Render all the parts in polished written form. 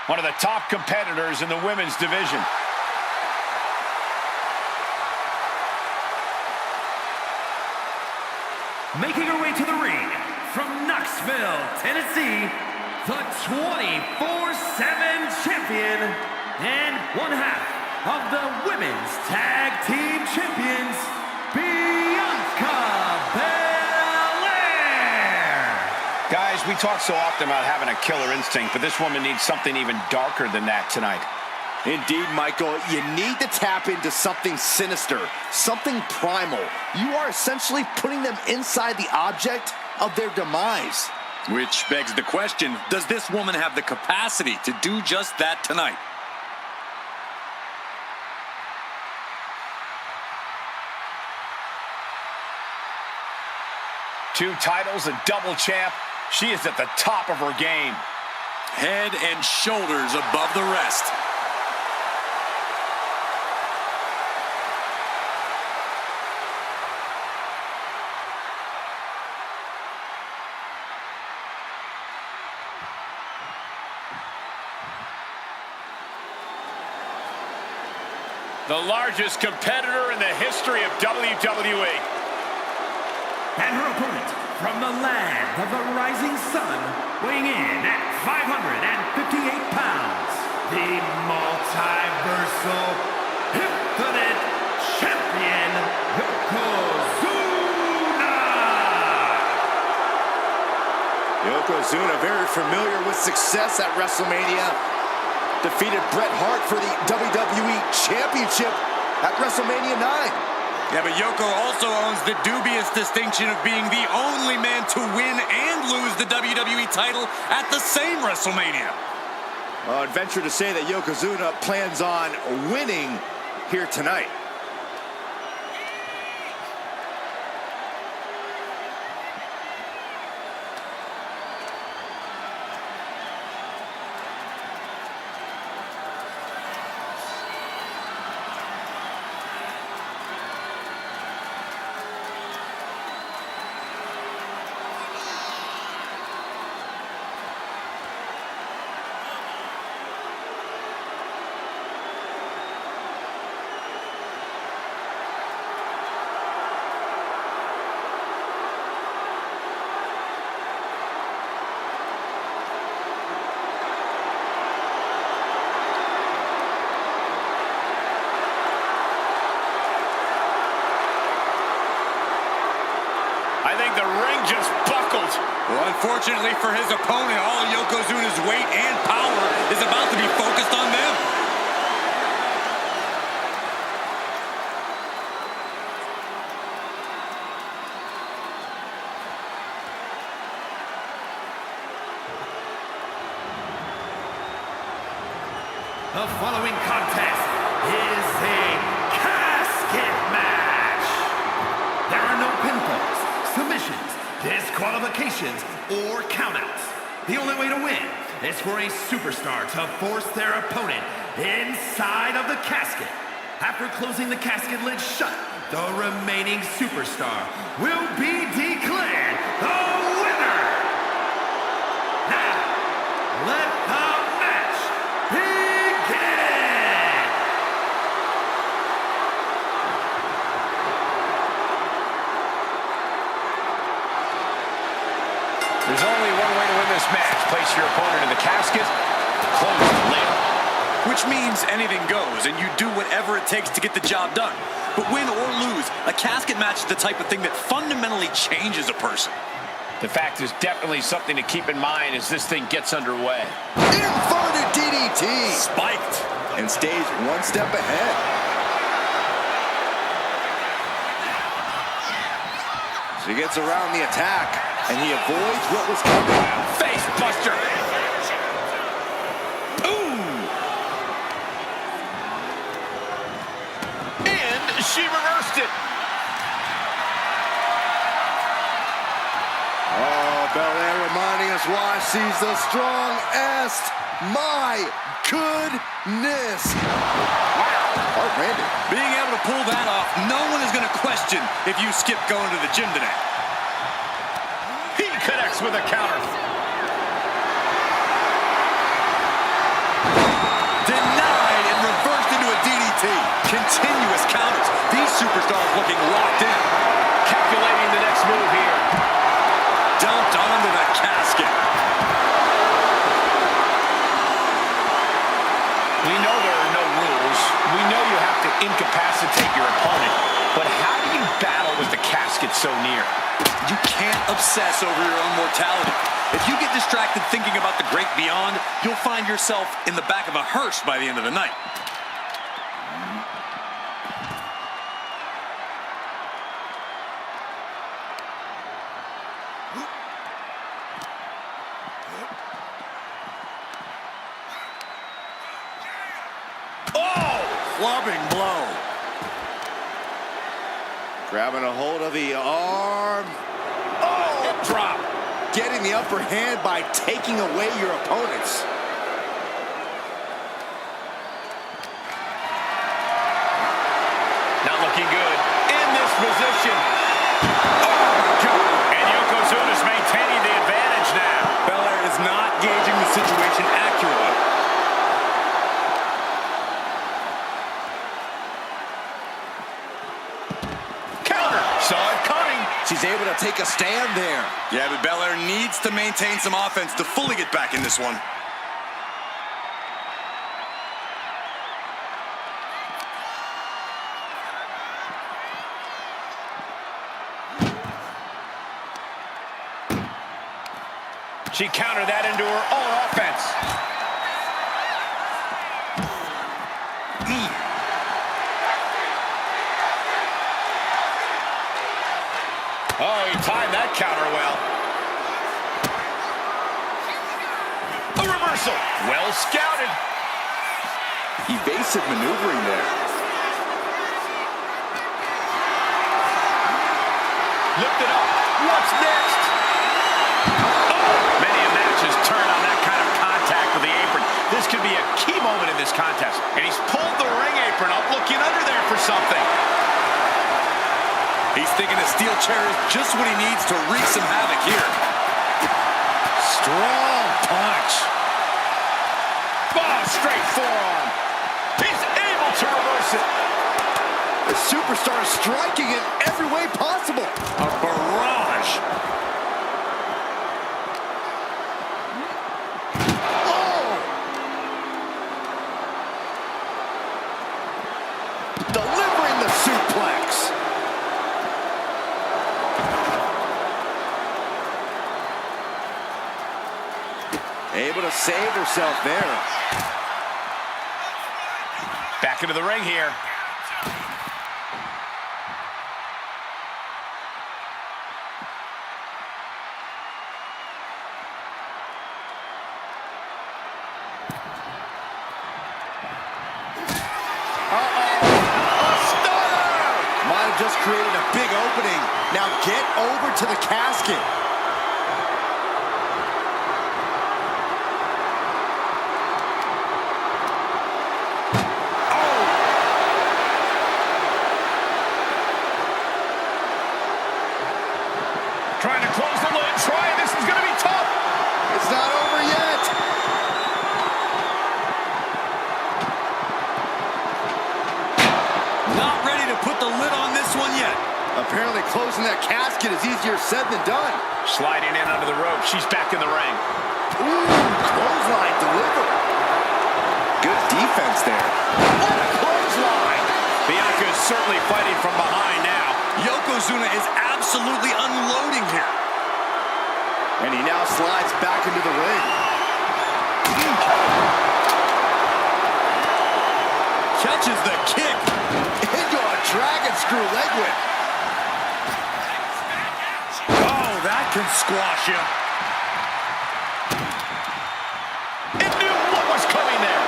one of the top competitors in the women's division. Making her way to the ring from Knoxville, Tennessee, the 24/7 champion and one half of the Women's Tag Team Champions, Bianca Belair. Guys, we talk so often about having a killer instinct, but this woman needs something even darker than that tonight. Indeed, Michael, you need to tap into something sinister, something primal. You are essentially putting them inside the object of their demise. Which begs the question, does this woman have the capacity to do just that tonight? Two titles, a double champ. She is at the top of her game. Head and shoulders above the rest. The largest competitor in the history of WWE. And her opponent from the land of the rising sun, weighing in at 558 pounds, the multiversal infinite champion, Yokozuna. Yokozuna, very familiar with success at WrestleMania. Defeated Bret Hart for the WWE Championship at WrestleMania 9. Yeah, but Yoko also owns the dubious distinction of being the only man to win and lose the WWE title at the same WrestleMania. I'd venture to say that Yokozuna plans on winning here tonight. I think the ring just buckled. Well, unfortunately for his opponent, all of Yokozuna's weight and power is about to be focused on them. The following contest is a casket match. There are no pinfalls, submissions, disqualifications, or countouts. The only way to win is for a superstar to force their opponent inside of the casket. After closing the casket lid shut, the remaining superstar will be declared the winner. Now, let the match begin! There's only one way to win this match. Place your opponent in the casket, close the lid. Which means anything goes, and you do whatever it takes to get the job done. But win or lose, a casket match is the type of thing that fundamentally changes a person. The fact is definitely something to keep in mind as this thing gets underway. Inverted DDT. Spiked. And stays one step ahead. She gets around the attack, and he avoids what was coming. Face buster. She reversed it. Oh, Belair reminding us why she's the strongest. My goodness. Wow. Heart-rending. Being able to pull that off, no one is going to question if you skip going to the gym today. He connects with a counter. incapacitate your opponent, but how do you battle with the casket so near? You can't obsess over your own mortality. If you get distracted thinking about the great beyond, you'll find yourself in the back of a hearse by the end of the night. Clubbing blow. Grabbing a hold of the arm. Oh, hip drop. Getting the upper hand by taking away your opponents. Not looking good in this position. Oh, God. And Yokozuna's maintaining the advantage now. Belair is not gauging the situation accurately. She's able to take a stand there. Yeah, but Belair needs to maintain some offense to fully get back in this one. She countered that into her own offense. Oh, he timed that counter well. A reversal. Well scouted. Evasive maneuvering there. Lift it up. What's next? Oh, many a match has turned on that kind of contact with the apron. This could be a key moment in this contest. And he's pulled the ring apron up, looking under there for something. He's thinking a steel chair is just what he needs to wreak some havoc here. Strong punch. Oh, straight forearm. He's able to reverse it. The superstar striking in every way possible. A barrage. Oh! Delivering the suplex. Able to save herself there. Back into the ring here. Might have just created a big opening. Now get over to the casket. Trying to close the lid. This is going to be tough. It's not over yet. Not ready to put the lid on this one yet. Apparently closing that casket is easier said than done. Sliding in under the rope. She's back in the ring. Ooh, clothesline delivered. Good defense there. What a clothesline. Bianca is certainly fighting from behind now. Yokozuna is absolutely unloading here. And he now slides back into the ring. Catches the kick. Into a dragon screw leg whip. Oh, that can squash you. It knew what was coming there.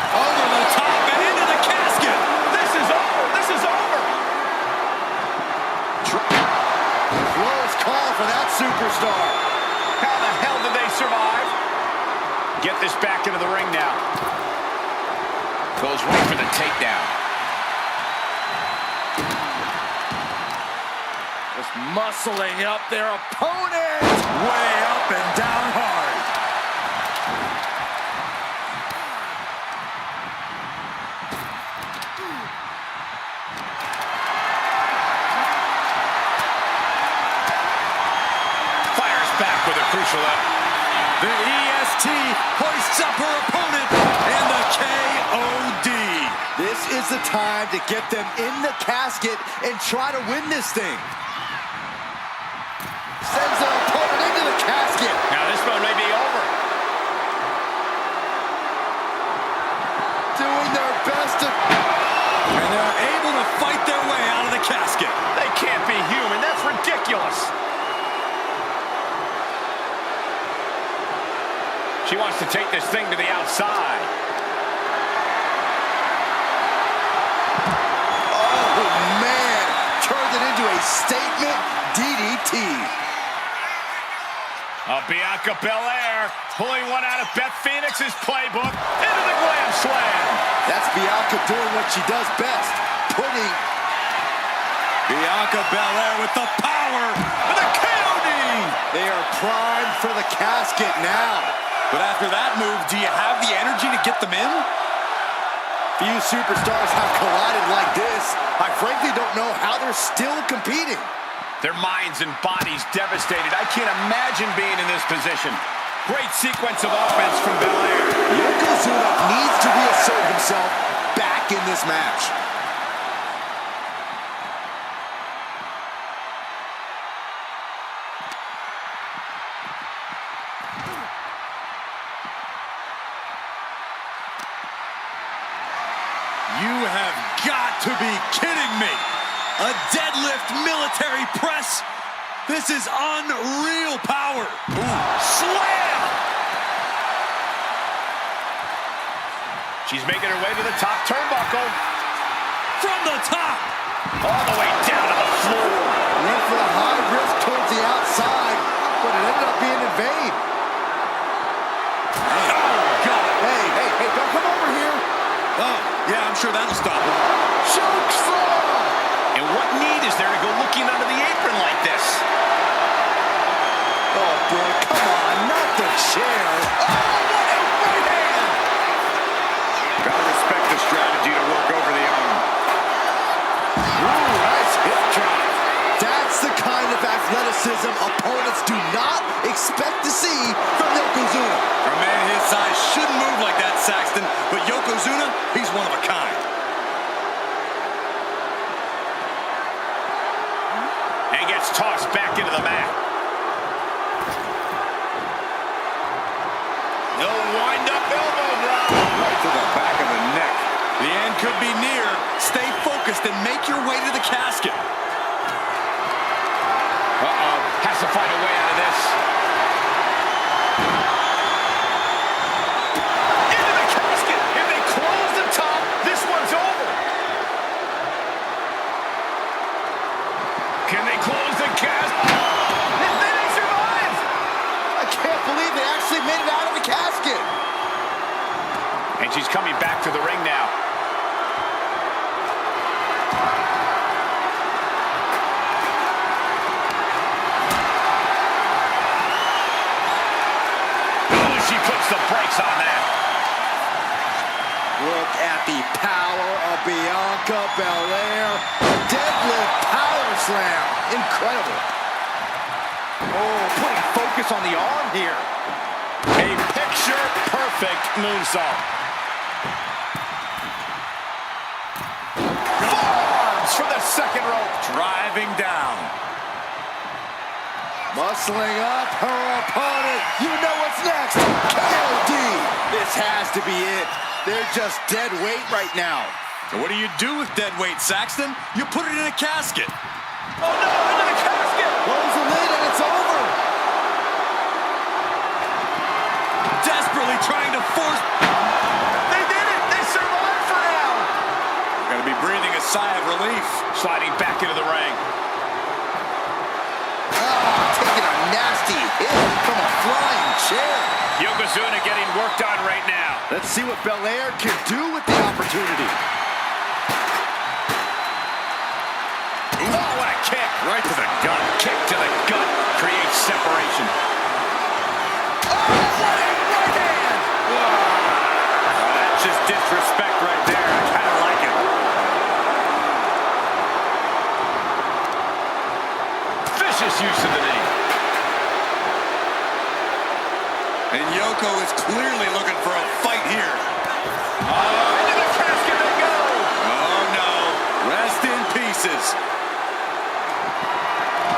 Over the top and into the casket. This is over. This is over. Close call for that superstar. How the hell did they survive? Get this back into the ring now. Goes right for the takedown. Just muscling up their opponent. Way up and down hard. Fires back with a crucial up. The ST hoists up her opponent, and the KOD. This is the time to get them in the casket and try to win this thing. Sends their opponent into the casket. Now this one may be over. Doing their best to... And they're able to fight their way out of the casket. They can't be human. That's ridiculous. She wants to take this thing to the outside. Oh, man. Turned it into a statement DDT. Bianca Belair pulling one out of Beth Phoenix's playbook into the Glam Slam. That's Bianca doing what she does best. Putting... Bianca Belair with the power of the KOD. They are primed for the casket now. But after that move, do you have the energy to get them in? Few superstars have collided like this. I frankly don't know how they're still competing. Their minds and bodies devastated. I can't imagine being in this position. Great sequence of offense from Belair. Yokozuna needs to reassert himself back in this match. You have got to be kidding me. A deadlift military press. This is unreal power. Ooh. Slam! She's making her way to the top turnbuckle. From the top. All the way down to the floor. Went for the high risk towards the outside, but it ended up being in vain. Oh, God. Hey, don't come over here. Oh, yeah, I'm sure that'll stop him. Choke slam! And what need is there to go looking under the apron like this? Oh, boy, come on, not the chair. Oh, what a right hand! Gotta respect the strategy to work over the arm. Ooh, nice hip drop. That's the kind of athleticism opponents do not expect to see from Yokozuna. A man his size shouldn't move like that, Saxton, but Yokozuna, he's one of a kind. And gets tossed back into the mat. No wind-up elbow drop. Right to the back of the neck. The end could be near. Stay focused and make your way to the casket. Uh-oh. Has to find a way out of this. Into the casket. If they close the top, this one's over. Can they close the casket? They didn't survive. I can't believe they actually made it out of the casket. And she's coming back to the ring now. She puts the brakes on that. Look at the power of Bianca Belair. Deadlift power slam. Incredible. Oh, putting focus on the arm here. A picture-perfect moonsault. Forearms for the second rope. Driving down. Muscling up her opponent. You know what's next. KOD. This has to be it. They're just dead weight right now. So what do you do with dead weight, Saxton? You put it in a casket. Oh no, into the casket. Close the lid and it's over. Desperately trying to force... They did it. They survived for now. Gotta be breathing a sigh of relief. Sliding back into the ring. Taking a nasty hit from a flying chair. Yokozuna getting worked on right now. Let's see what Belair can do with the opportunity. Oh, what a kick. Right to the gut. Kick to the gut. Creates separation. Oh, what a right hand! Oh, that's just disrespect right there. I kind of like it. Vicious use of the knee. And Yoko is clearly looking for a fight here. Into the casket they go. Oh, no. Rest in pieces.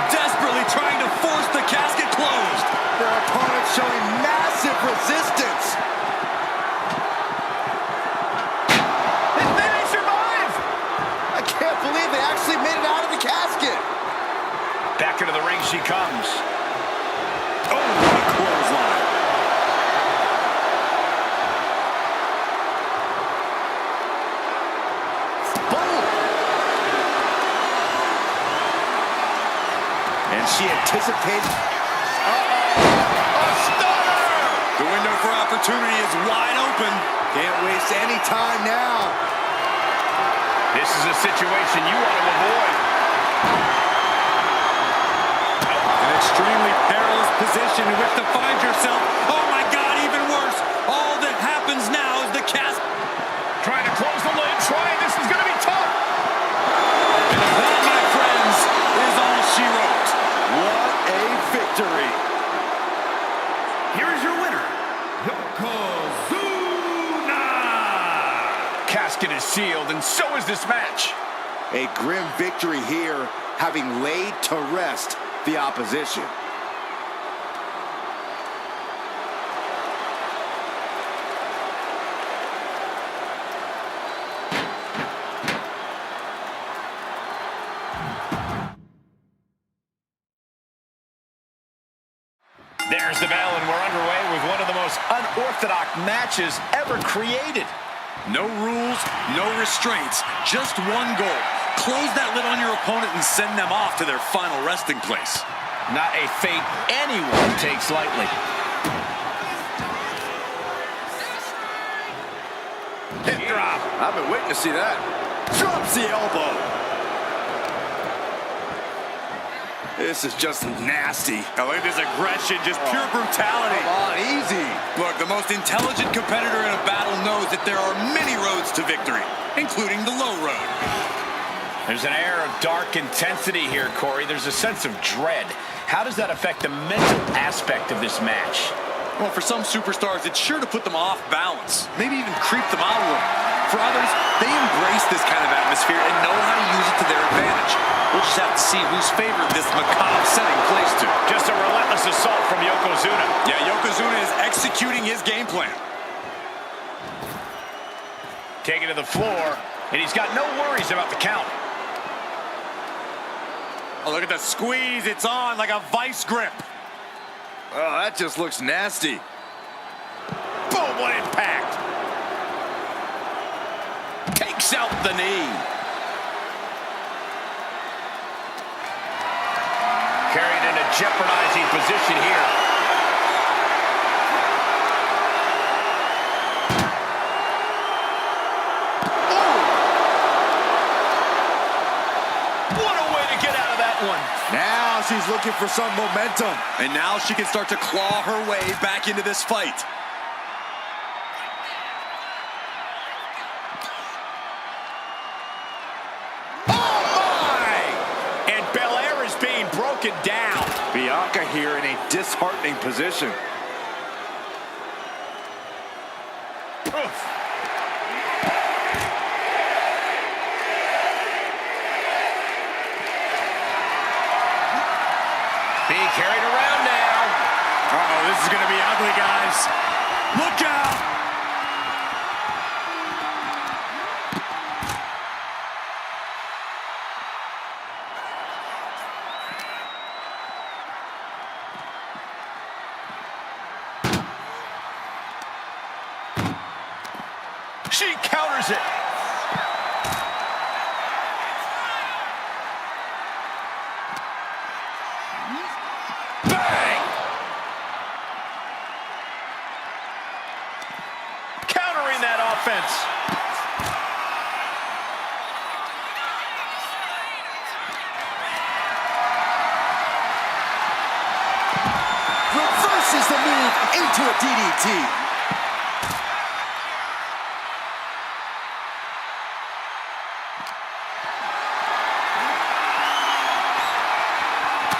Desperately trying to force the casket closed. Their opponent showing massive resistance. They may survive. I can't believe they actually made it out of the casket. Back into the ring she comes. Oh, what a clothesline. Boom. And she anticipates. A stunner. The window for opportunity is wide open. Can't waste any time now. This is a situation you want to avoid. An extremely perilous position in which to find yourself. Oh my God, even worse. All that happens now is the casket. Trying to close the lid. This is going to be tough. And that, my friends, is all she wrote. What a victory. Here is your winner, Yokozuna! Casket is sealed, and so is this match. A grim victory here, having laid to rest the opposition. There's the bell, and we're underway with one of the most unorthodox matches ever created. No rules, no restraints, just one goal. Close that lid on your opponent and send them off to their final resting place. Not a fate anyone takes lightly. Hip drop. I've been waiting to see that. Drops the elbow. This is just nasty. I look at this aggression, just pure brutality. Come on, easy. Look, the most intelligent competitor in a battle knows that there are many roads to victory, including the low road. There's an air of dark intensity here, Corey. There's a sense of dread. How does that affect the mental aspect of this match? Well, for some superstars, it's sure to put them off balance, maybe even creep them out a little. For others, they embrace this kind of atmosphere and know how to use it to their advantage. We'll just have to see whose favored this macabre setting plays to. Just a relentless assault from Yokozuna. Yeah, Yokozuna is executing his game plan. Taken to the floor, and he's got no worries about the count. Oh, look at the squeeze. It's on like a vice grip. Oh, that just looks nasty. Boom, what impact. Takes out the knee. Carried in a jeopardizing position here. What a way to get out of that one. Now she's looking for some momentum. And now she can start to claw her way back into this fight. Broken down. Bianca here in a disheartening position. Oof. Being carried around now. Uh-oh, this is going to be ugly, guys. Look out! She counters it. Bang! Countering that offense. Reverses the move into a DDT.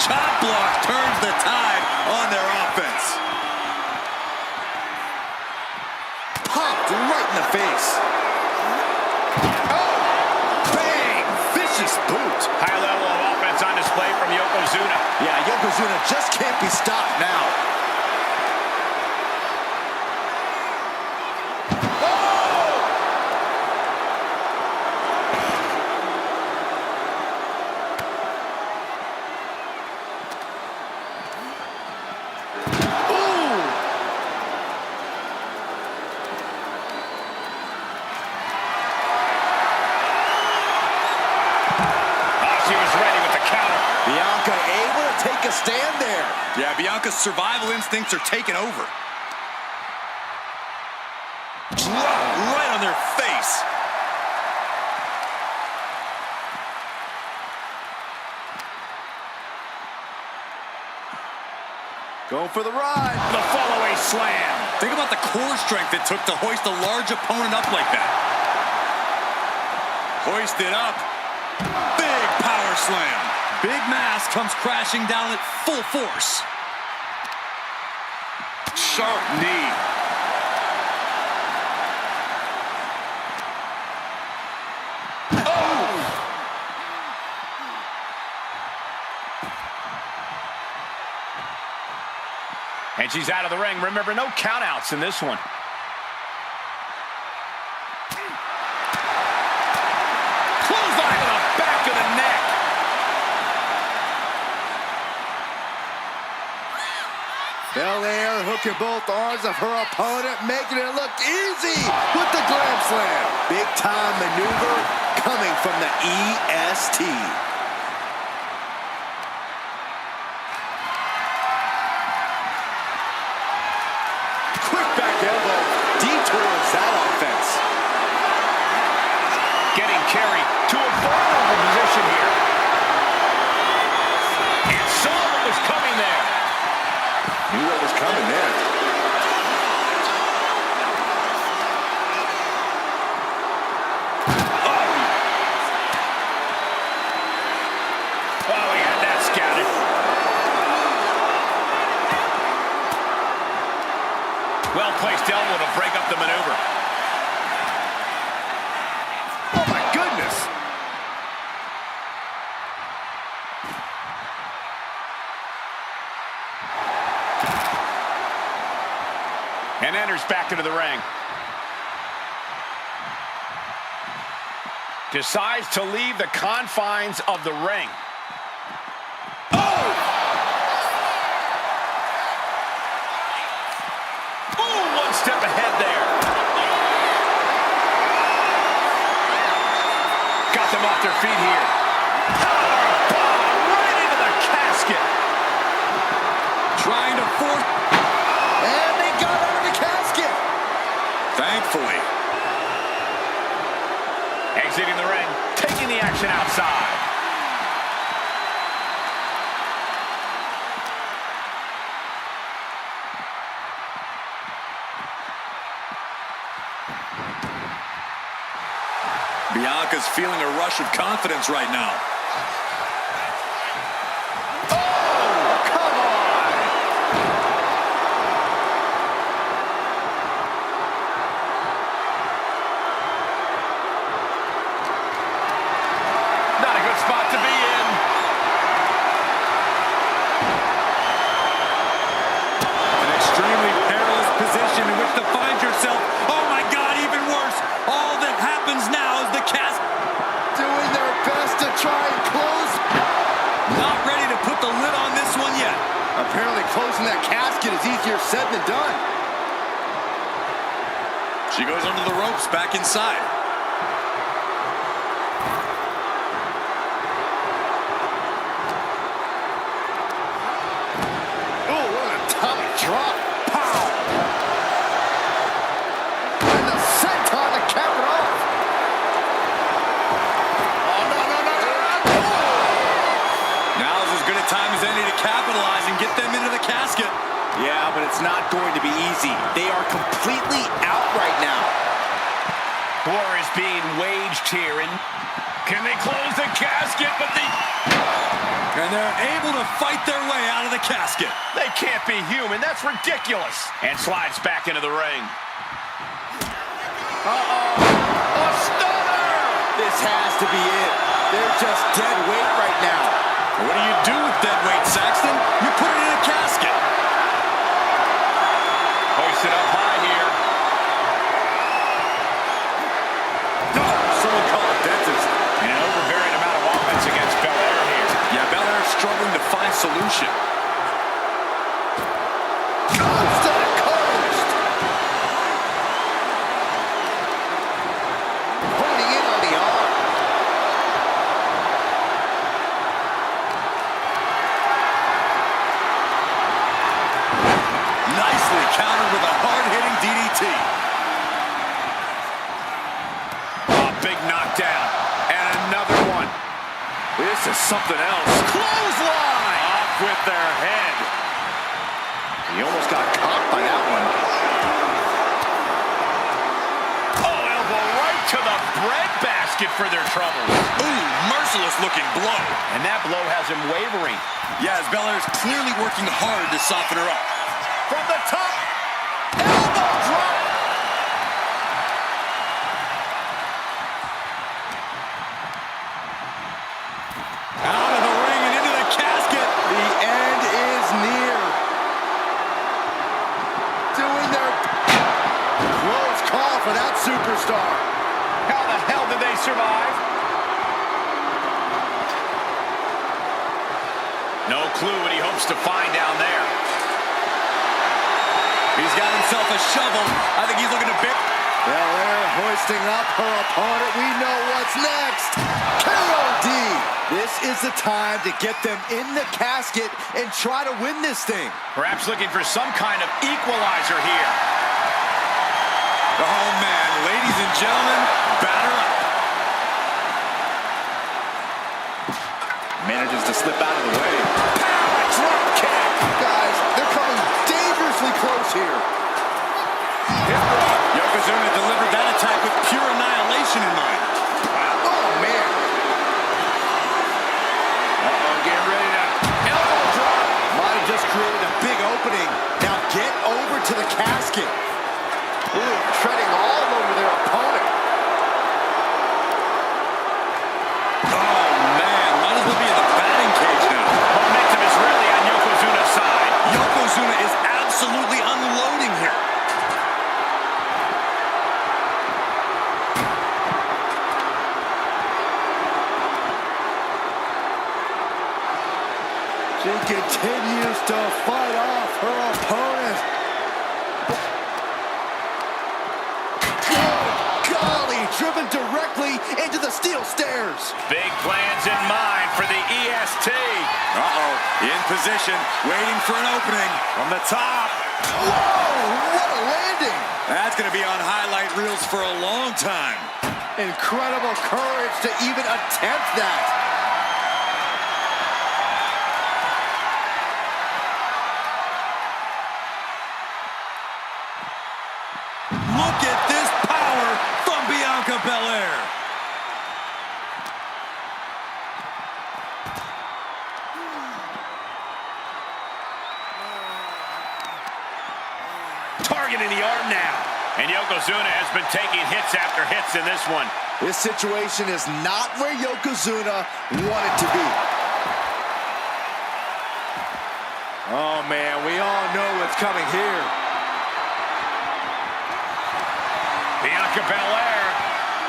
Chop block turns the tide on their offense. in the face. Oh, bang! Vicious boot. High level of offense on display from Yokozuna. Yeah, Yokozuna just can't be stopped now. Stand there. Yeah, Bianca's survival instincts are taking over. Drop right on their face. Going for the ride. The follow-away slam. Think about the core strength it took to hoist a large opponent up like that. Hoist it up. Big power slam. Big mass comes crashing down at full force. Sharp knee. Oh! And she's out of the ring. Remember, no countouts in this one. Clothesline to the back of the neck. Bel Air hooking both arms of her opponent, making it look easy with the Glam Slam. Big time maneuver coming from the EST. Quick back elbow detours that offense. Getting carried to a vulnerable position here. And saw what was coming there. Knew what was coming there. Oh, he had that scouted. Well-placed elbow to break up the maneuver. Oh my goodness! And enters back into the ring. Decides to leave the confines of the ring. Oh! Oh, one step ahead there. Got them off their feet here. Powerbomb right into the casket. Trying to force. And they got out of the casket. Thankfully. Exiting the ring, taking the action outside. Bianca's feeling a rush of confidence right now. Spot to be in. An extremely perilous position in which to find yourself. Oh my God, even worse. All that happens now is the cast Doing their best to try and close. not ready to put the lid on this one yet. Apparently closing that casket is easier said than done. She goes under the ropes, back inside. Drop. Pow. And the senton to cap it off. Oh, no. Now's as good a time as any to capitalize and get them into the casket. Yeah, but it's not going to be easy. They are completely out right now. War is being waged here. And can they close the casket? And they're able to fight their way out of the casket. They can't be human. That's ridiculous. And slides back into the ring. A stunner! This has to be it. They're just dead weight right now. What do you do with dead weight, Saxton? You put it in a casket. Hoisted up high here. No, someone call a dentist. And an overbearing amount of offense against Belair here. Yeah, Belair struggling to find solution. This is something else. Clothesline! Off with their head. He almost got caught by that one. Oh, elbow right to the breadbasket for their troubles. Ooh, merciless looking blow. And that blow has him wavering. Yeah, as Belair's clearly working hard to soften her up. From the top. Elbow drop. Out of the ring and into the casket. The end is near. Doing their close call for that superstar. How the hell did they survive? No clue what he hopes to find down there. He's got himself a shovel. I think he's looking to pick. Belair hoisting up her opponent. We know what's next. KOD. This is the time to get them in the casket and try to win this thing. Perhaps looking for some kind of equalizer here. Oh, man. Ladies and gentlemen, batter up. Manages to slip out of the way. Power drop kick. Guys, they're coming dangerously close here. Yokozuna delivered that attack with pure annihilation in mind. Oh, man. Getting ready to elbow drop. Might have just created a big opening. Now get over to the casket. Ooh, treading all over their opponent. Oh, man. Might as well be in the batting cage now. Momentum is really on Yokozuna's side. Yokozuna is absolutely unloading here. She continues to fight off her opponent. Good golly, driven directly into the steel stairs. Big plans in mind for the EST. Uh-oh. In position, waiting for an opening. From the top. Whoa, what a landing. That's going to be on highlight reels for a long time. Incredible courage to even attempt that. Look at this power from Bianca Belair. Targeting the arm now. And Yokozuna has been taking hits after hits in this one. This situation is not where Yokozuna wanted to be. Oh, man, we all know what's coming here. Bianca Belair,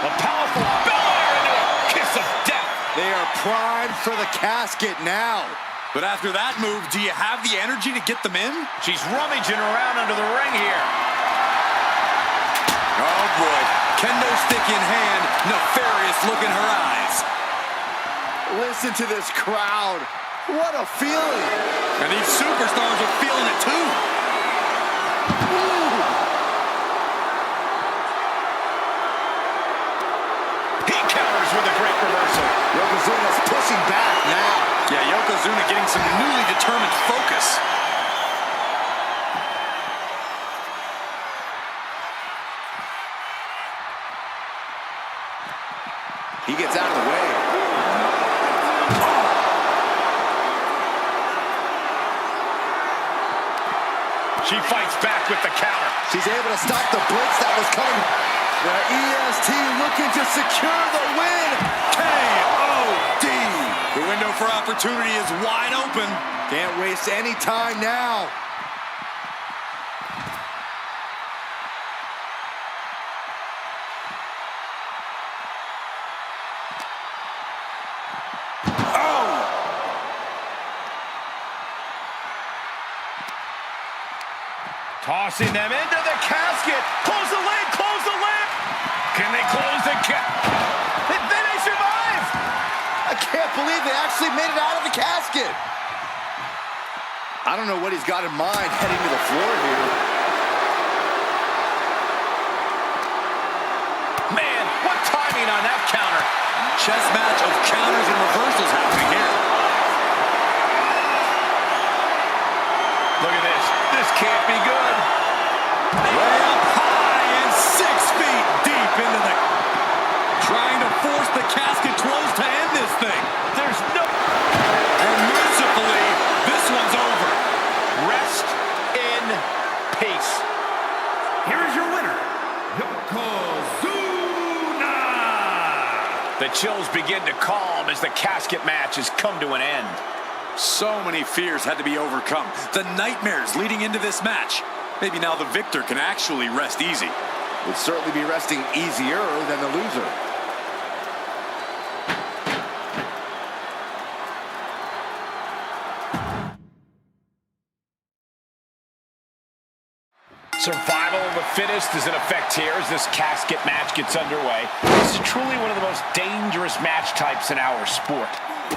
a powerful Belair into a kiss of death. They are primed for the casket now. But after that move, do you have the energy to get them in? She's rummaging around under the ring here. Oh, boy. Kendo stick in hand, nefarious look in her eyes. Listen to this crowd. What a feeling. And these superstars are feeling it, too. Ooh. He counters with a great reversal. Yokozuna's pushing back now. Yeah, Yokozuna getting some newly determined focus. He gets out of the way. She fights back with the counter. She's able to stop the blitz that was coming. The EST looking to secure the win. K.O.D. The window for opportunity is wide open. Can't waste any time now. Tossing them into the casket. Close the lid, close the lid. Can they close the Then they survive. I can't believe they actually made it out of the casket. I don't know what he's got in mind heading to the floor here. Man, what timing on that counter. Chess match of counters and reversals happening here. Look at this. This can't be good. Way up high and 6 feet deep into the... Trying to force the casket closed to end this thing. There's no... And mercifully, this one's over. Rest in peace. Here is your winner, Yokozuna! The chills begin to calm as the casket match has come to an end. So many fears had to be overcome. The nightmares leading into this match. Maybe now the victor can actually rest easy. Would certainly be resting easier than the loser. Survival of the fittest is in effect here as this casket match gets underway. This is truly one of the most dangerous match types in our sport.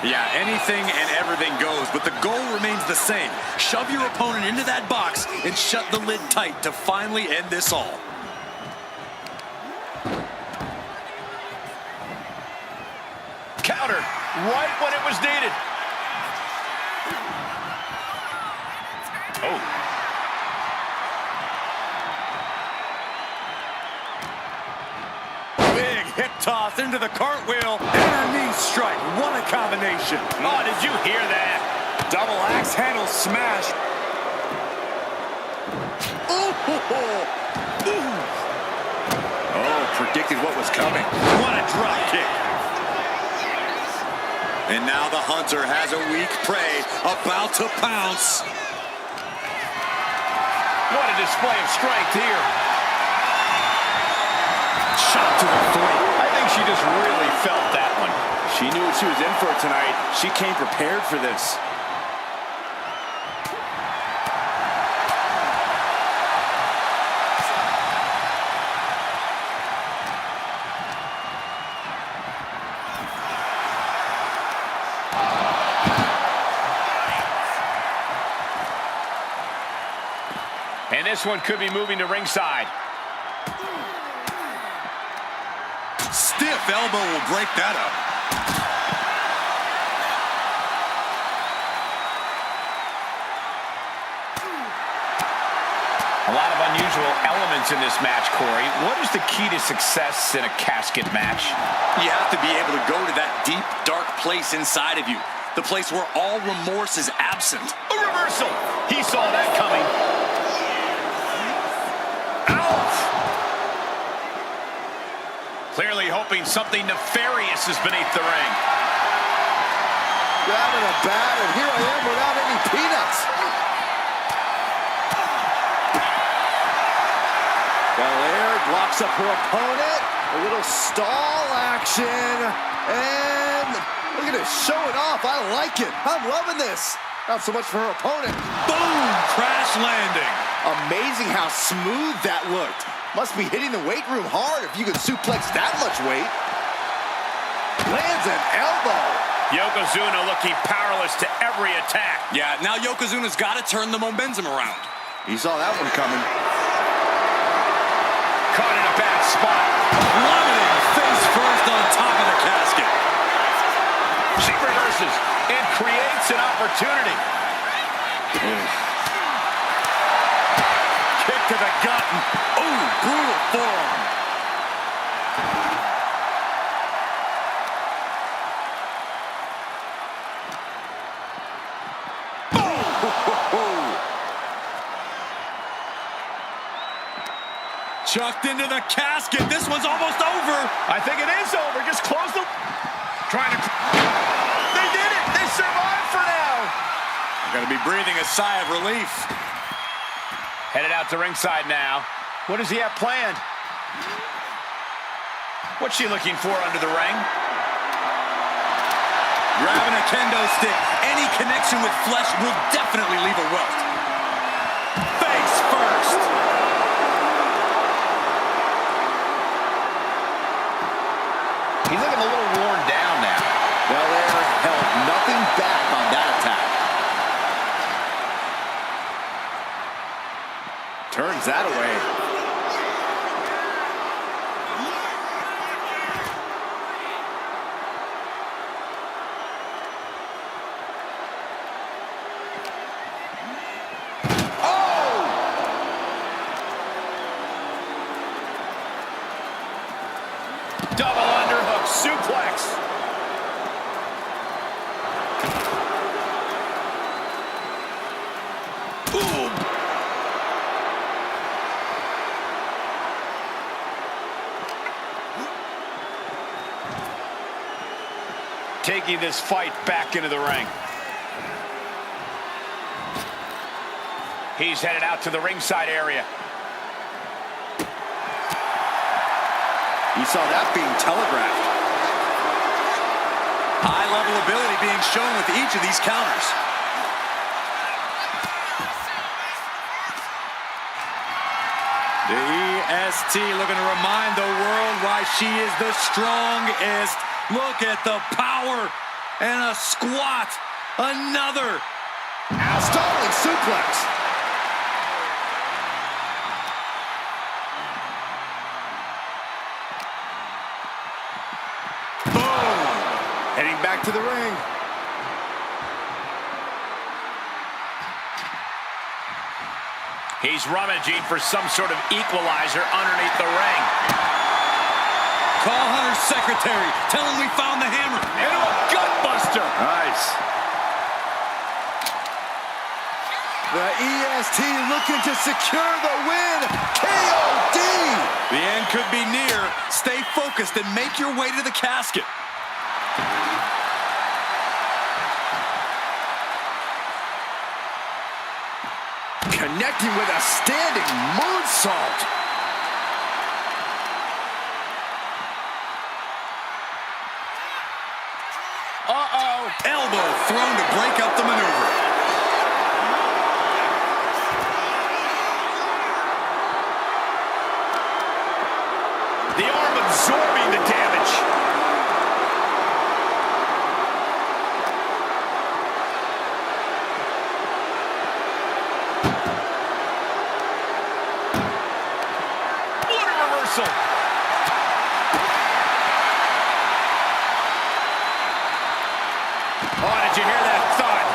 Yeah, anything and everything goes, but the goal remains the same. Shove your opponent into that box and shut the lid tight to finally end this all. Countered right when it was needed. Oh. Big hip toss into the cartwheel and a knee strike. What a combination. Oh, did you hear that? Double axe handle smash. Oh, predicted what was coming. What a drop kick. And now the hunter has a weak prey about to pounce. What a display of strength here. Shot to the throat. I think she just really felt that one. She knew what she was in for tonight. She came prepared for this. And this one could be moving to ringside. Stiff elbow will break that up. A lot of unusual elements in this match, Corey. What is the key to success in a casket match? You have to be able to go to that deep, dark place inside of you. The place where all remorse is absent. A reversal. He saw that coming. Ouch! Clearly hoping something nefarious is beneath the ring. Grabbing a bat, and here I am without any peanuts. Belair blocks up her opponent. A little stall action. And look at it, showing off. I like it. I'm loving this. Not so much for her opponent. Boom! Crash landing. Amazing how smooth that looked. Must be hitting the weight room hard if you can suplex that much weight. Lands an elbow. Yokozuna looking powerless to every attack. Yeah, now Yokozuna's got to turn the momentum around. You saw that one coming. Caught in a bad spot. Plummeting face first on top of the casket. She reverses and creates an opportunity. Kick to the gut. Oh, brutal forearm. Chucked into the casket. This one's almost over. I think it is over. Just close the... Trying to... They did it. They survived for now. Gonna be breathing a sigh of relief. Headed out to ringside now. What does he have planned? What's she looking for under the ring? Grabbing a kendo stick. Any connection with flesh will definitely leave a welt. Face first. He's looking a little worn down now. Belair held nothing back on that attack. Turns that away. Double underhook suplex. Boom. Taking this fight back into the ring. He's headed out to the ringside area. You saw that being telegraphed. High-level ability being shown with each of these counters. The EST looking to remind the world why she is the strongest. Look at the power and a squat. Another. Stalling suplex. Heading back to the ring. He's rummaging for some sort of equalizer underneath the ring. Call Hunter's secretary. Tell him we found the hammer. Into a gutbuster. Nice. The EST looking to secure the win. KOD. The end could be near. Stay focused and make your way to the casket. Connecting with a standing moonsault. Uh-oh. Elbow thrown to break up the maneuver. The arm absorbing the damage. Oh, did you hear that thud?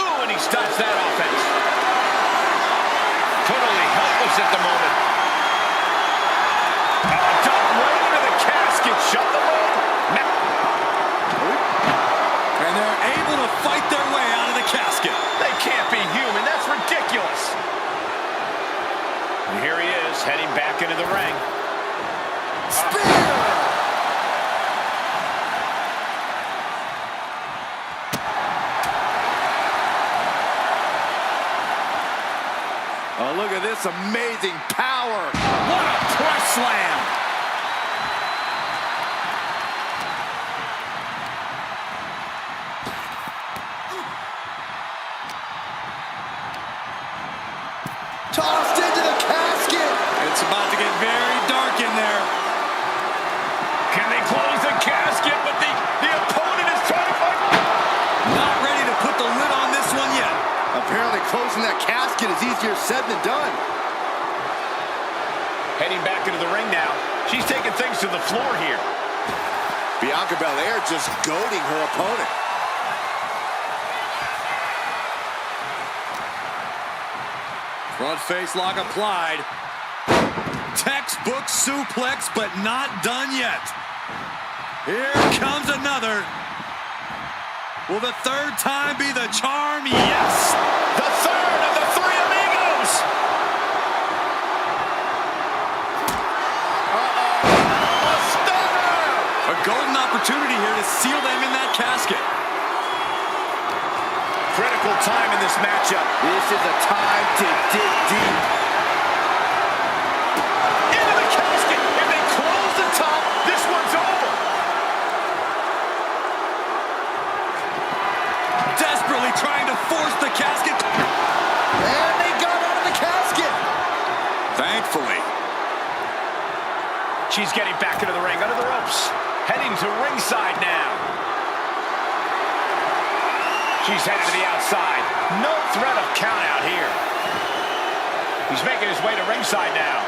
Ooh, and he stops that offense. Totally helpless at the moment. Duck right into the casket. Shut the lid. And they're able to fight their way out of the casket. They can't be human. That's ridiculous. And here he is, heading back into the ring. Spear! Oh, look at this amazing power. What a press slam. Tossed into the casket. It's about to get very dark in there. Can they close the casket? But the opponent is trying to fight. Not ready to put the lid on this one yet. Apparently closing that casket is easier said than done. Heading back into the ring now. She's taking things to the floor here. Bianca Belair just goading her opponent. Front face lock applied. Textbook suplex, but not done yet. Here comes another. Will the third time be the charm? Yes! The third of the three amigos! A stunner! A golden opportunity here to seal them in that casket. Critical time in this matchup. This is a time to dig deep. Into the casket! If they close the top, this one's over! Desperately trying to force the casket. And they got out of the casket. Thankfully. She's getting back into the ring, under the ropes. Heading to ringside now. She's headed to the outside. No threat of count out here. He's making his way to ringside now.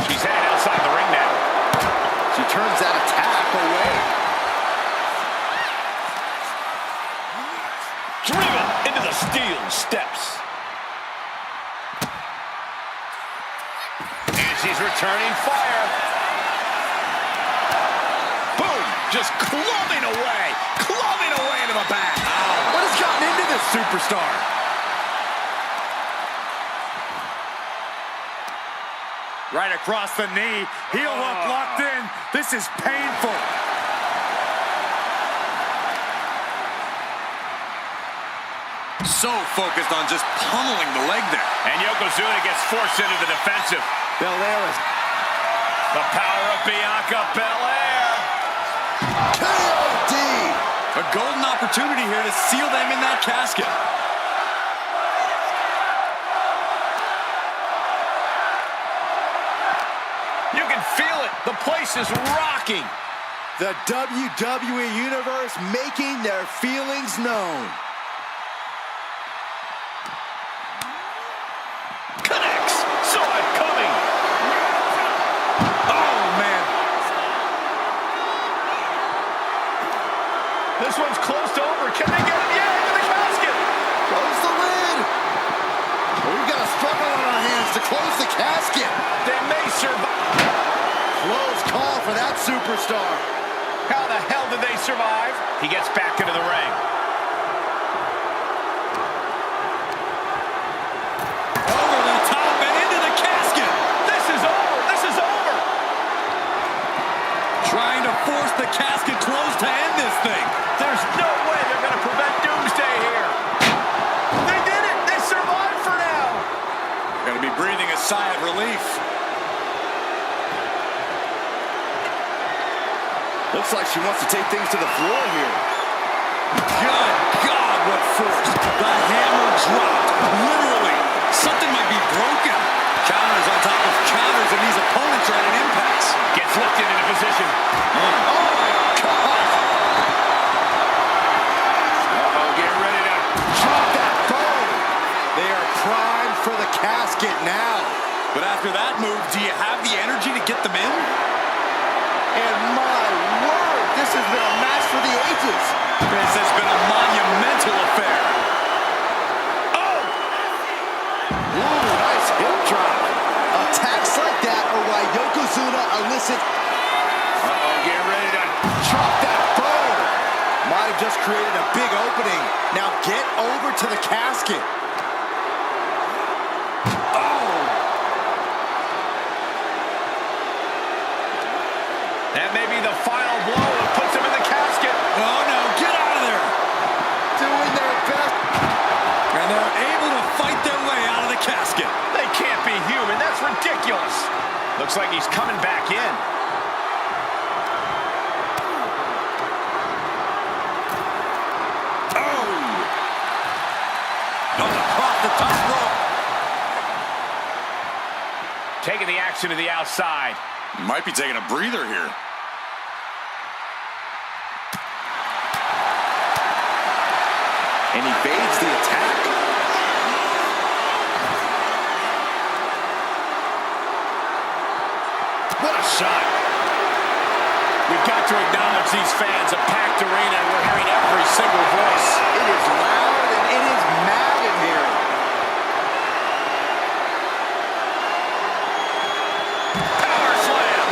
She's headed outside the ring now. She turns that attack away. Driven into the steel steps. And she's returning fire. Boom! Just clubbing away into the back. What has gotten into this superstar? Right across the knee. Heel hook locked in. This is painful. So focused on just pummeling the leg there. And Yokozuna gets forced into the defensive. Belair is The power of Bianca Belair. KOD. A golden opportunity here to seal them in that casket. You can feel it. The place is rocking. The WWE Universe making their feelings known. Connects. Saw it coming. Oh, man. This one's close to over. Can they get him? Yeah, into the casket. Close the lid. We've got a struggle on our hands to close the casket. They may survive. Close call for that superstar. How the hell did they survive? He gets back into the ring. Over the top and into the casket. This is over. This is over. Trying to force the casket closed to end this thing. There's no way they're going to prevent doomsday here. They did it. They survived for now. Gonna be breathing a sigh of relief. Looks like she wants to take things to the floor here. Good God, what force. The hammer dropped. Literally. Something might be broken. Counters on top of counters, and these opponents are at an impasse. Gets lifted into position. Oh, my God. Uh-oh, get ready to Drop that bone. They are primed for the casket now. But after that move, do you have the energy to get them in? And my word, this has been a match for the ages. This has been a monumental affair. Oh! Ooh, nice hip drop. Attacks like that are why Yokozuna elicit. Uh-oh, get ready to Drop that bone. Might have just created a big opening. Now get over to the casket. That may be the final blow that puts him in the casket. Oh, no. Get out of there. Doing their best. And they're able to fight their way out of the casket. They can't be human. That's ridiculous. Looks like he's coming back in. Across the top rope. Taking the action to the outside. Might be taking a breather here. And he evades the attack. What a shot. We've got to acknowledge these fans. A packed arena, and we're hearing every single voice. It is loud and it is mad in here. Power slam.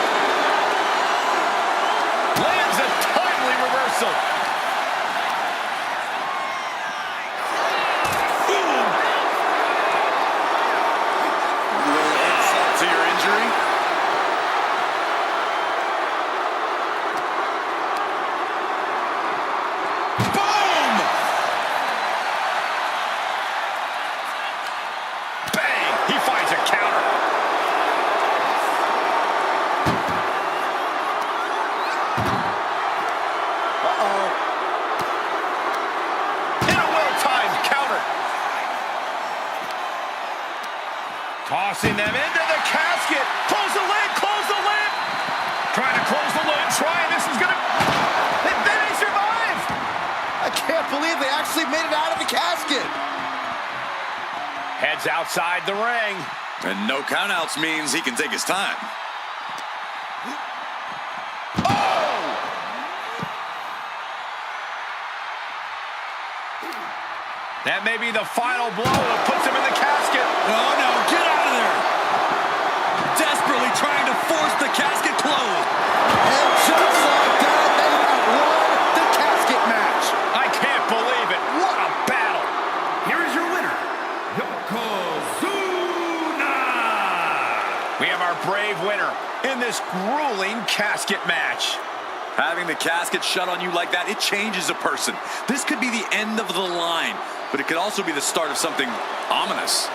Tossing them into the casket. Close the lid, close the lid. Trying to close the lid, this is gonna... Then they survive. I can't believe they actually made it out of the casket. Heads outside the ring. And no countouts means he can take his time. That may be the final blow that puts him in the casket. Oh, no, get out of there. Desperately trying to force the casket closed. And just like that, they have won the casket match. I can't believe it. What a battle. Here is your winner, Yokozuna! We have our brave winner in this grueling casket match. Having the casket shut on you like that, it changes a person. This could be the end of the line, but it could also be the start of something ominous.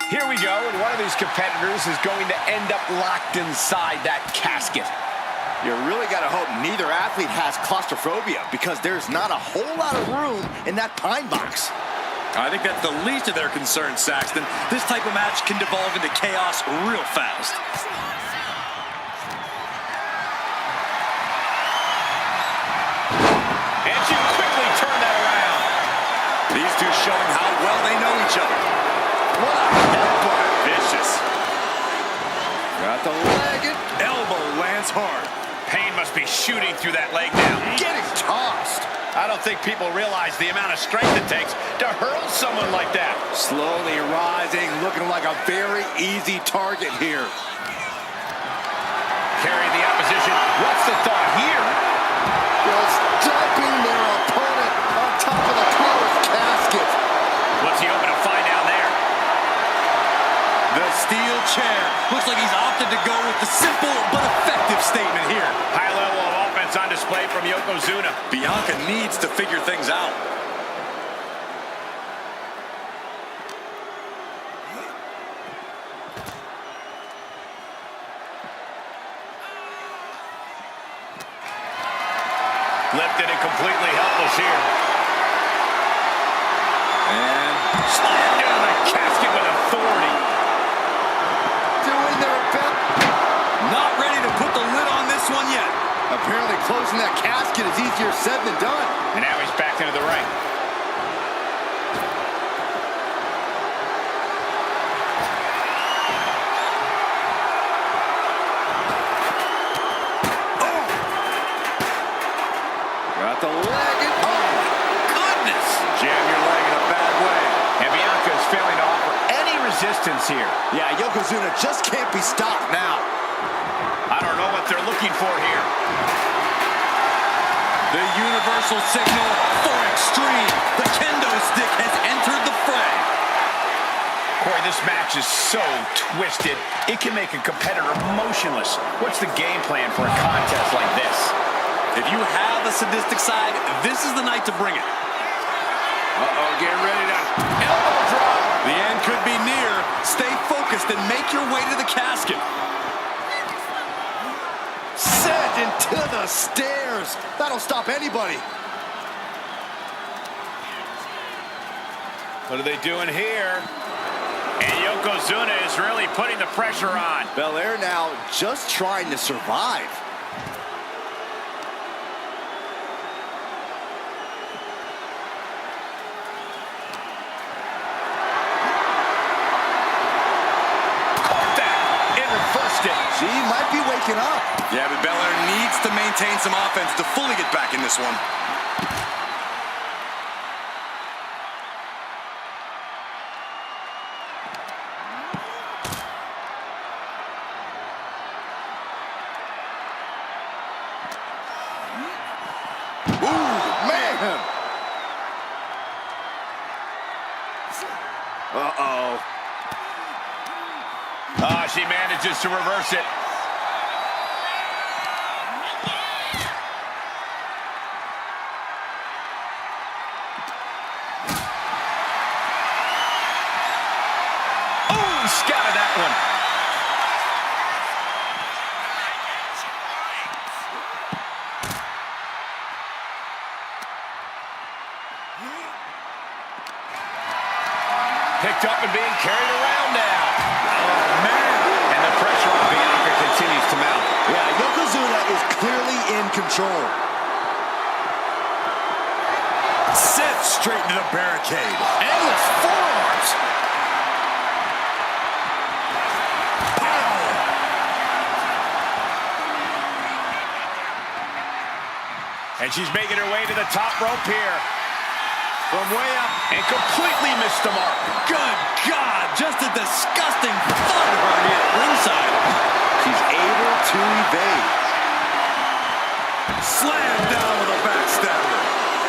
Here we go, and one of these competitors is going to end up locked inside that casket. You really got to hope neither athlete has claustrophobia, because there's not a whole lot of room in that pine box. I think that's the least of their concerns, Saxton. This type of match can devolve into chaos real fast. And she quickly turned that around. These two showing how well they know each other. What a headbutt. Vicious. Got the leg and Elbow lands hard. Pain must be shooting through that leg now. getting tossed. I don't think people realize the amount of strength it takes to hurl someone like that. Slowly rising, looking like a very easy target here. Carrying the opposition. What's the thought here? Just dumping their opponent on top of the closed casket. What's he hoping to find down there? The steel chair. Looks like he's opted to go with the simple but effective statement here. High level of offense on display from Yokozuna. Bianca needs to figure things out. Lifted and completely helpless here. And Slammed down the casket with authority. Doing their best. not ready to put the lid on this one yet. Apparently closing that casket is easier said than done. And now he's back into the ring. Got the leg and Goodness. Jam your leg in a bad way. And Bianca is failing to offer any resistance here. yeah, Yokozuna just can't be stopped now. I don't know what they're looking for here. The universal signal for extreme. The kendo stick has entered the fray. Corey, this match is so twisted, it can make a competitor motionless. What's the game plan for a contest like this? If you have a sadistic side, this is the night to bring it. Uh-oh, getting ready to elbow drop. The end could be near. Stay focused and make your way to the casket. Sent into the stairs. That'll stop anybody. What are they doing here? And Yokozuna is really putting the pressure on. Belair now just trying to survive. Caught that and reversed it. She might be waking up. Yeah, but Belair needs to maintain some offense to fully get back in this one. Uh-oh. She manages to reverse it. Picked up and being carried around now. Oh, man. And the pressure on Bianca continues to mount. Yeah, Yokozuna is clearly in control. Set straight into the barricade. Endless forearms. Pow! And she's making her way to the top rope here. From way up and completely missed the mark. Good God, just a disgusting thud party at ringside. She's able to evade. Slam down with a backstabber.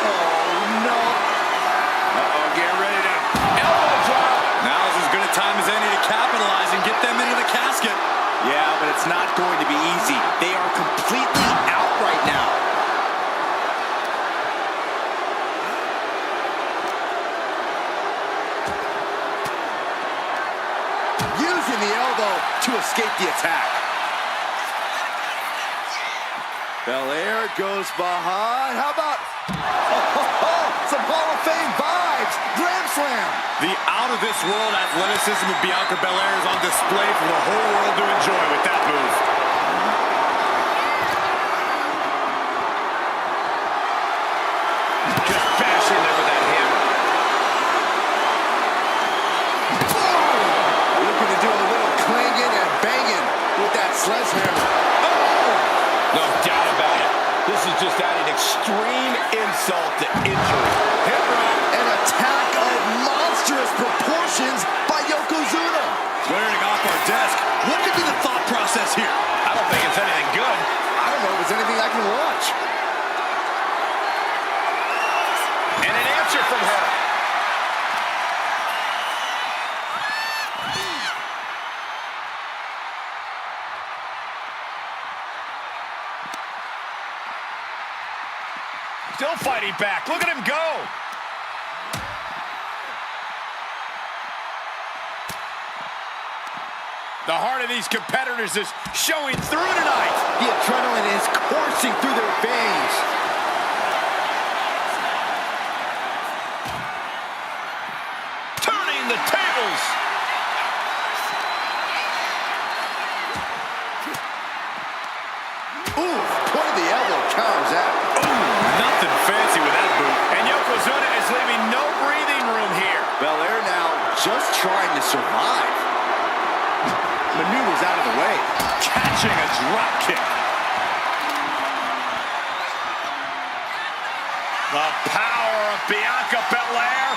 Oh, no. Uh-oh, get ready to elbow drop. Now's as good a time as any to capitalize and get them into the casket. Yeah, but it's not going to be easy. They are completely out right now. Using the elbow to escape the attack. Belair goes behind. How about some Hall of Fame vibes? Glam Slam. The out-of-this-world athleticism of Bianca Belair is on display for the whole world to enjoy with that move. Just bashing there with that hand. Looking to do a little clanging and banging with that sledgehammer. No doubt about it. This is just adding extreme insult to injury. Hip rock. An attack of monstrous proportions by Yokozuna. Clearing off our desk. What could be the thought process here? I don't think it's anything good. I don't know if it's anything I can watch. And an answer from her. Still fighting back. Look at him go. The heart of these competitors is showing through tonight. The adrenaline is coursing through their veins. Turning the tables. Ooh, point of the elbow counters that. Nothing fancy with that boot. And Yokozuna is leaving no breathing room here. Belair now just trying to survive. Maneuvers out of the way. Catching a drop kick. The power of Bianca Belair.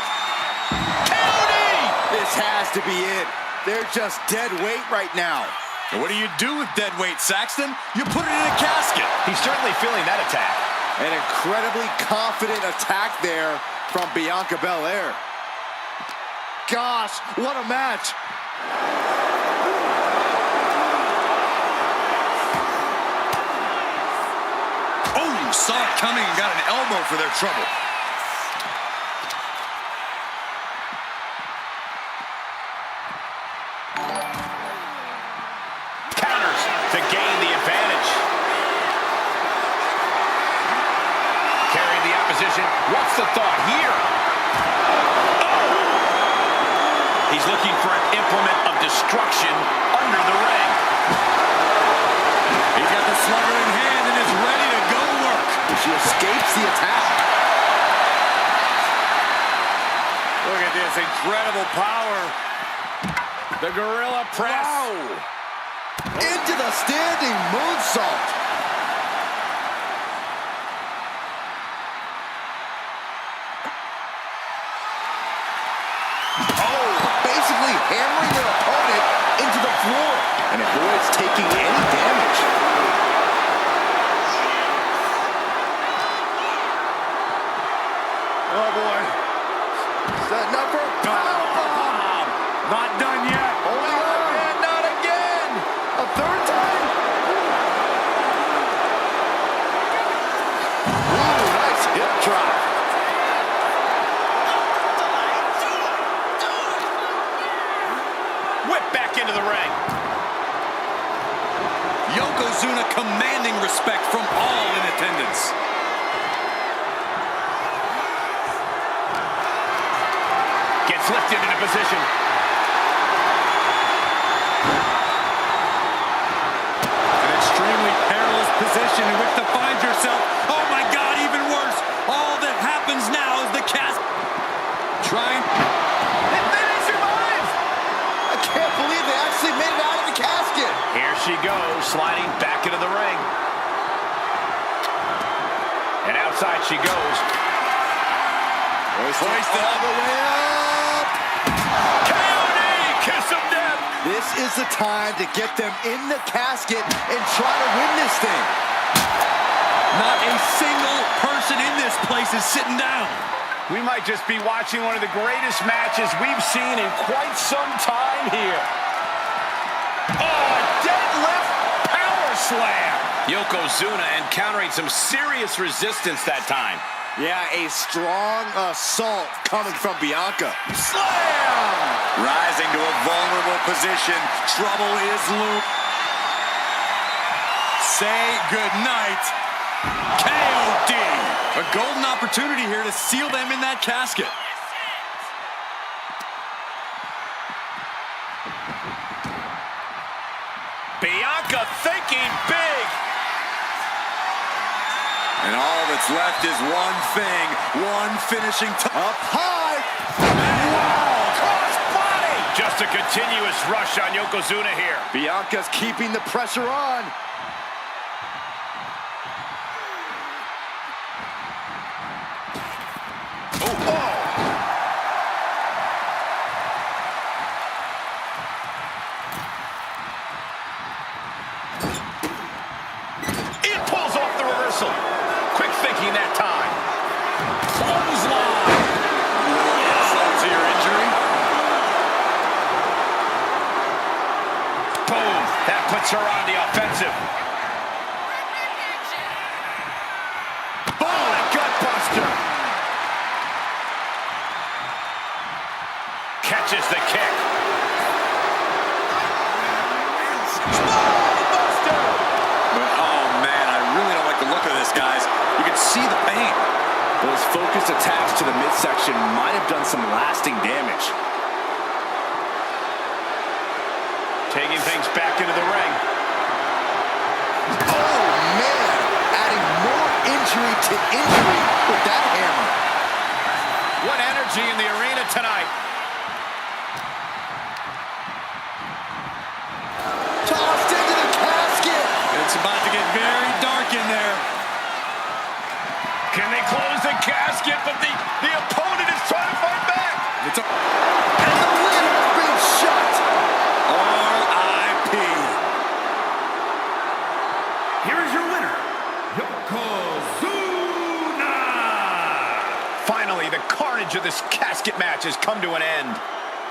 Counting! This has to be it. They're just dead weight right now. And what do you do with dead weight, Saxton? You put it in a casket. He's certainly feeling that attack. An incredibly confident attack there from Bianca Belair. Gosh, what a match. Oh, saw it coming and got an elbow for their trouble. Counters to gain the advantage. Carrying the opposition. What's the thought here? Oh! He's looking for an implement of destruction under the ring. He's got the slugger in hand and is ready to go work. She escapes the attack. Look at this incredible power. The gorilla press. Wow. Into the standing moonsault. Oh, basically hammering their opponent into the floor and avoids taking any damage. Oh boy. Setting up for a powerbomb. Not done yet. Holding on. And not again. A third time. Ooh, nice hip drop. Whip back into the ring. Yokozuna commanding respect from all in attendance. flipped into position. An extremely perilous position in which to find yourself. Oh my God, even worse. All that happens now is the cast. Trying. They survived! I can't believe they actually made it out of the casket. Here she goes, sliding back into the ring. And outside she goes. Placed all the way up. KOD, kiss of death. This is the time to get them in the casket and try to win this thing. Not a single person in this place is sitting down. We might just be watching one of the greatest matches we've seen in quite some time here. Oh, a deadlift power slam. Yokozuna encountering some serious resistance that time. Yeah, a strong assault coming from Bianca. Slam! Rising to a vulnerable position. Trouble is looming. Say goodnight. KOD. A golden opportunity here to seal them in that casket. Bianca thinking big. And all that's left is one thing, one finishing Up high. Wow, cross body. Just a continuous rush on Yokozuna here. Bianca's keeping the pressure on. It pulls off the reversal. Quick thinking that time. Clothesline. insult to your injury. Boom. That puts her on the offensive. Boom. A gut buster. Catches the kick. Look at this, guys. You can see the pain. Those focused attacks to the midsection might have done some lasting damage. Taking things back into the ring. Oh, man. Adding more injury to injury with that hammer. What energy in the arena tonight. Tossed into the casket. It's about to get very dark in there. Can they close the casket? But the opponent is trying to fight back. And the lid has been shut. R.I.P. Here is your winner, Yokozuna! Finally, the carnage of this casket match has come to an end.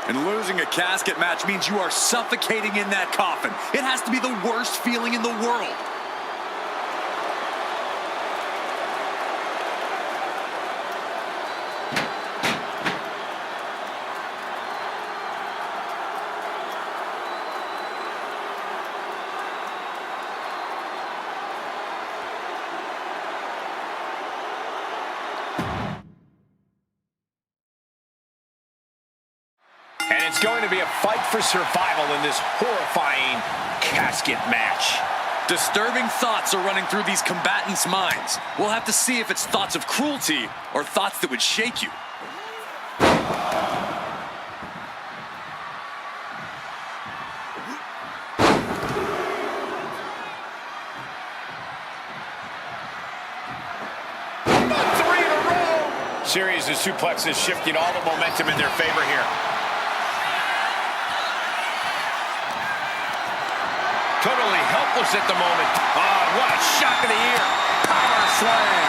And losing a casket match means you are suffocating in that coffin. It has to be the worst feeling in the world. And it's going to be a fight for survival in this horrifying casket match. Disturbing thoughts are running through these combatants' minds. We'll have to see if it's thoughts of cruelty or thoughts that would shake you. Three in a row. Series of suplexes shifting all the momentum in their favor here. Totally helpless at the moment. Oh, what a shock of the ear. Power slam.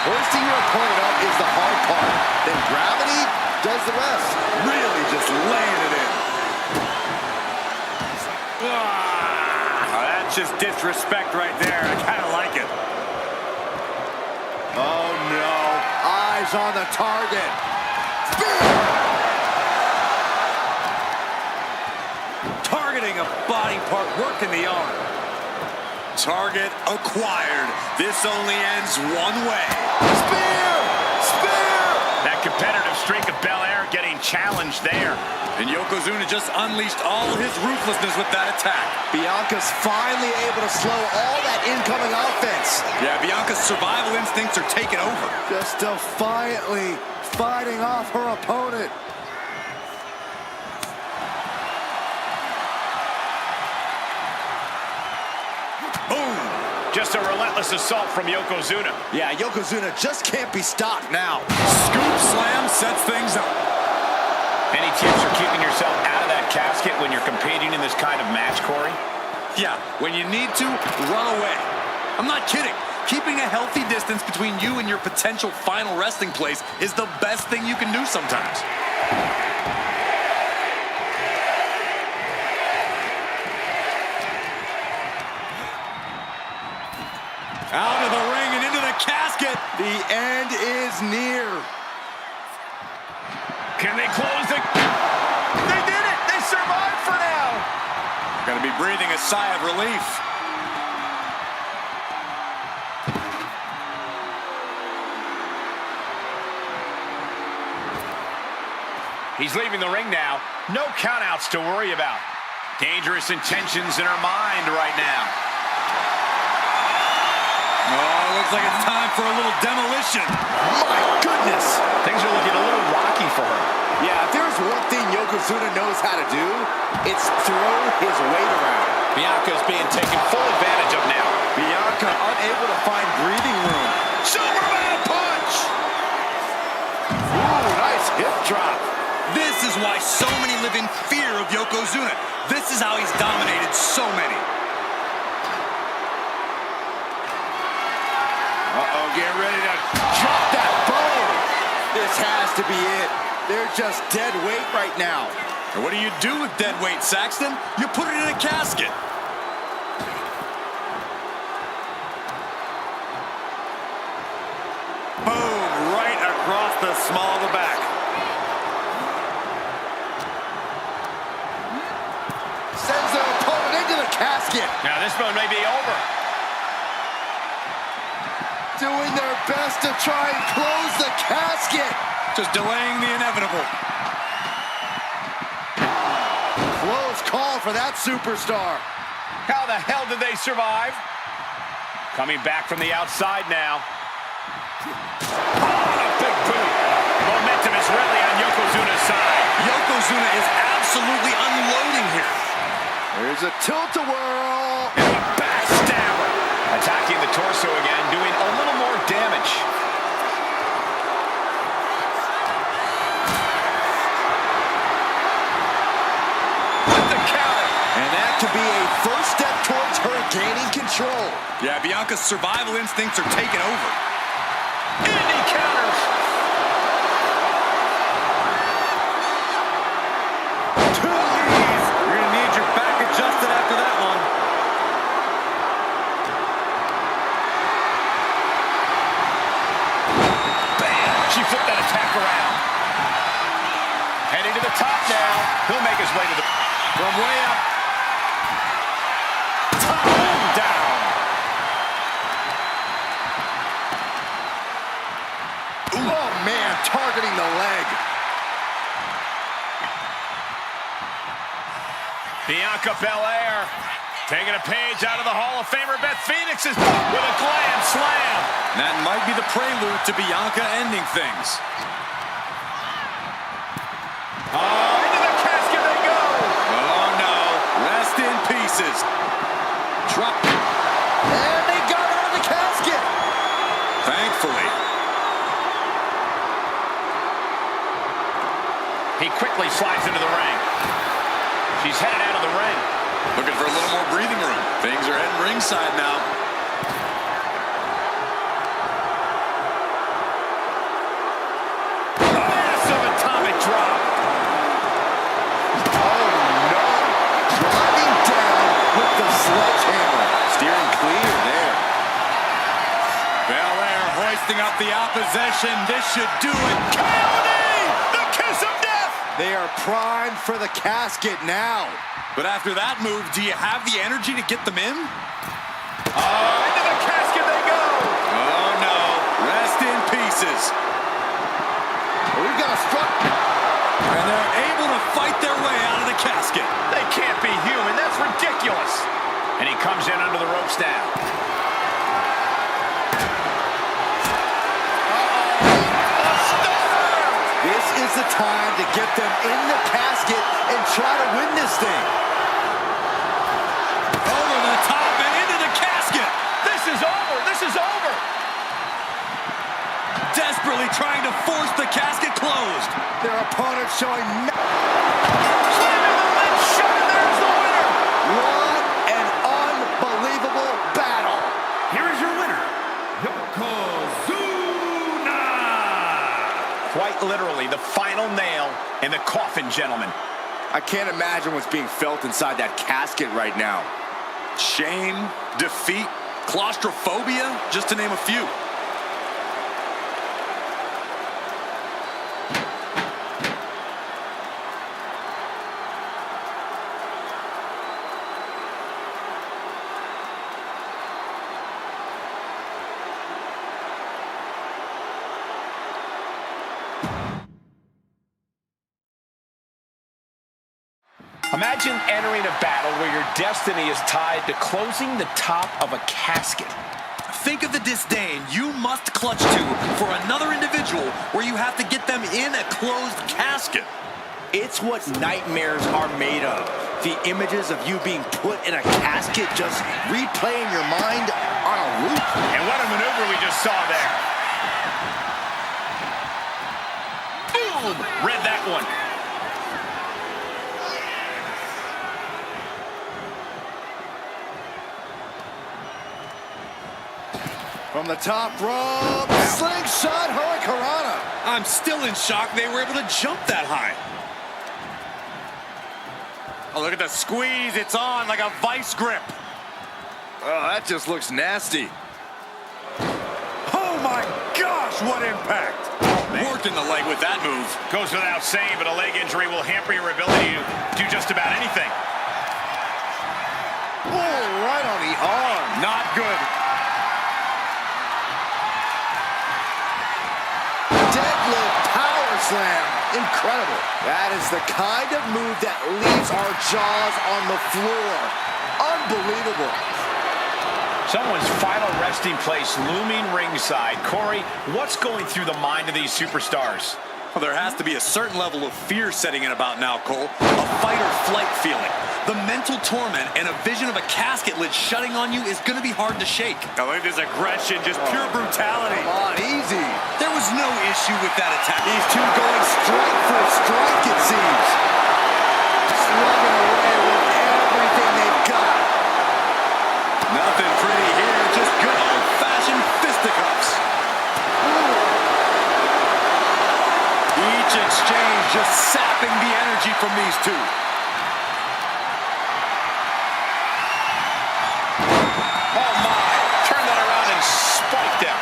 Hoisting your opponent up is the hard part. Then gravity does the rest. Really just laying it in. That's just disrespect right there. I kind of like it. Oh, no. Eyes on the target. Spear! Targeting a body part, working the arm. Target acquired. This only ends one way. Spear! Spear! That competitive streak of Belair getting challenge there. And Yokozuna just unleashed all his ruthlessness with that attack. Bianca's finally able to slow all that incoming offense. Yeah, Bianca's survival instincts are taking over. Just defiantly fighting off her opponent. Boom! Just a relentless assault from Yokozuna. Yeah, Yokozuna just can't be stopped now. Scoop slam sets things up. Any tips for keeping yourself out of that casket when you're competing in this kind of match, Corey? Yeah, when you need to, run away. I'm not kidding. Keeping a healthy distance between you and your potential final resting place is the best thing you can do sometimes. Out of the ring and into the casket. The end is near. Can they close the... They did it! They survived for now! Gonna be breathing a sigh of relief. He's leaving the ring now. No countouts to worry about. Dangerous intentions in her mind right now. Oh, looks like it's time for a little demolition. My goodness! Things are looking a little rocky for her. Yeah, if there's one thing Yokozuna knows how to do, it's throw his weight around. Bianca's being taken full advantage of now. Bianca unable to find breathing room. Superman punch! Ooh, nice hip drop. This is why so many live in fear of Yokozuna. This is how he's dominated so many. Uh-oh, get ready to drop that bone. This has to be it. They're just dead weight right now. And what do you do with dead weight, Saxton? You put it in a casket. Boom, right across the small of the back. Sends their opponent into the casket. Now this one may be over. Doing their best to try and close the casket. Just delaying the inevitable. Close call for that superstar. How the hell did they survive? Coming back from the outside now. Oh, a big boot. Momentum is really on Yokozuna's side. Yokozuna is absolutely unloading here. There's a tilt-a-whirl. And a backstabber. Attacking the torso again, doing a little more damage. With the counter. And that could be a first step towards her gaining control. Yeah, Bianca's survival instincts are taking over. And he counters. Two knees. You're going to need your back adjusted after that one. Bam! She flipped that attack around. Heading to the top now. He'll make his way to the... From way up. Top and down. Oh, man, targeting the leg. Bianca Belair taking a page out of the Hall of Famer Beth Phoenix's book with a glam slam. That might be the prelude to Bianca ending things. Oh, into the casket they go. Oh, no. Rest in pieces. Drop. And they got out of the casket. Thankfully. He quickly slides into the ring. She's headed out of the ring. Looking for a little more breathing room. Things are heading ringside now. Massive atomic drop. Oh, no. Driving down with the sledgehammer. Steering clear there. Belair hoisting up the opposition. This should do it. Coyote! The kiss of death! They are primed for the casket now. But after that move, do you have the energy to get them in? Oh, into the casket they go! Oh, no. Rest in pieces. We've got a struck. And casket. They can't be human. That's ridiculous. And he comes in under the ropes now. This is the time to get them in the casket and try to win this thing. Over the top and into the casket. This is over. This is over. Desperately trying to force the casket closed. Their opponent showing Slamming the lid shut, and there's the winner. what an unbelievable battle. Here is your winner, Yokozuna! Quite literally, the final nail in the coffin, gentlemen. I can't imagine what's being felt inside that casket right now. Shame, defeat, claustrophobia, just to name a few. Imagine entering a battle where your destiny is tied to closing the top of a casket. Think of the disdain you must clutch to for another individual where you have to get them in a closed casket. It's what nightmares are made of. The images of you being put in a casket just replaying your mind on a loop. And what a maneuver we just saw there. Boom! Read that one. From the top rope, slingshot hurricanrana. I'm still in shock they were able to jump that high. Oh, look at the squeeze. It's on like a vice grip. Oh, that just looks nasty. Oh my gosh, what impact. Worked in the leg with that move. Goes without saying, but a leg injury will hamper your ability to do just about anything. Oh, right on the arm. Not good. Deadlift power slam. Incredible. That is the kind of move that leaves our jaws on the floor. Unbelievable. Someone's final resting place looming ringside. Corey, what's going through the mind of these superstars? Well, there has to be a certain level of fear setting in about now, Cole. A fight or flight feeling. The mental torment and a vision of a casket lid shutting on you is going to be hard to shake. I think this aggression, just pure brutality. Come on, easy. There was no issue with that attack. These two going strike for strike, it seems. Slugging away with everything they've got. Nothing pretty here, just good old-fashioned fisticuffs. Each exchange just sapping the energy from these two. Oh my, turn that around and spiked him.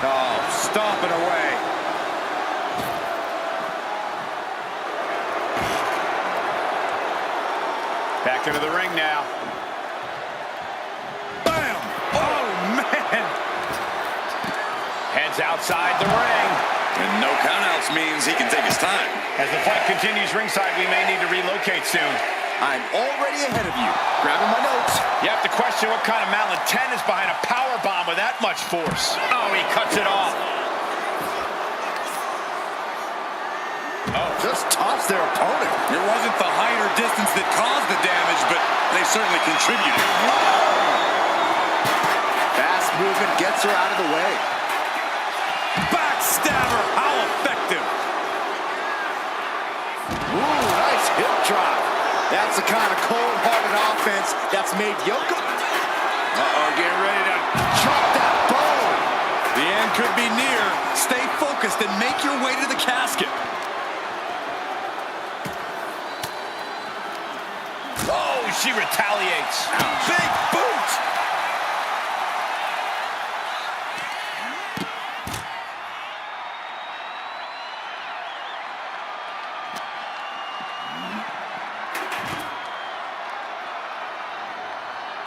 Oh, stomping away. Back into the ring now. Bam! Oh, man! Heads outside the ring. And no countouts means he can take his time. As the fight continues ringside, we may need to relocate soon. I'm already ahead of you. Grabbing my notes. You have to question what kind of malintent is behind a power bomb with that much force. Oh, he cuts it off. Oh, just tops their opponent. It wasn't the height or distance that caused the damage, but they certainly contributed. Fast movement gets her out of the way. Backstabber, how effective. Ooh, nice hip drop. That's the kind of cold-hearted offense that's made Yoko. Getting ready to Drop that bone. The end could be near. Stay focused and make your way to the casket. Oh, she retaliates. Big boot.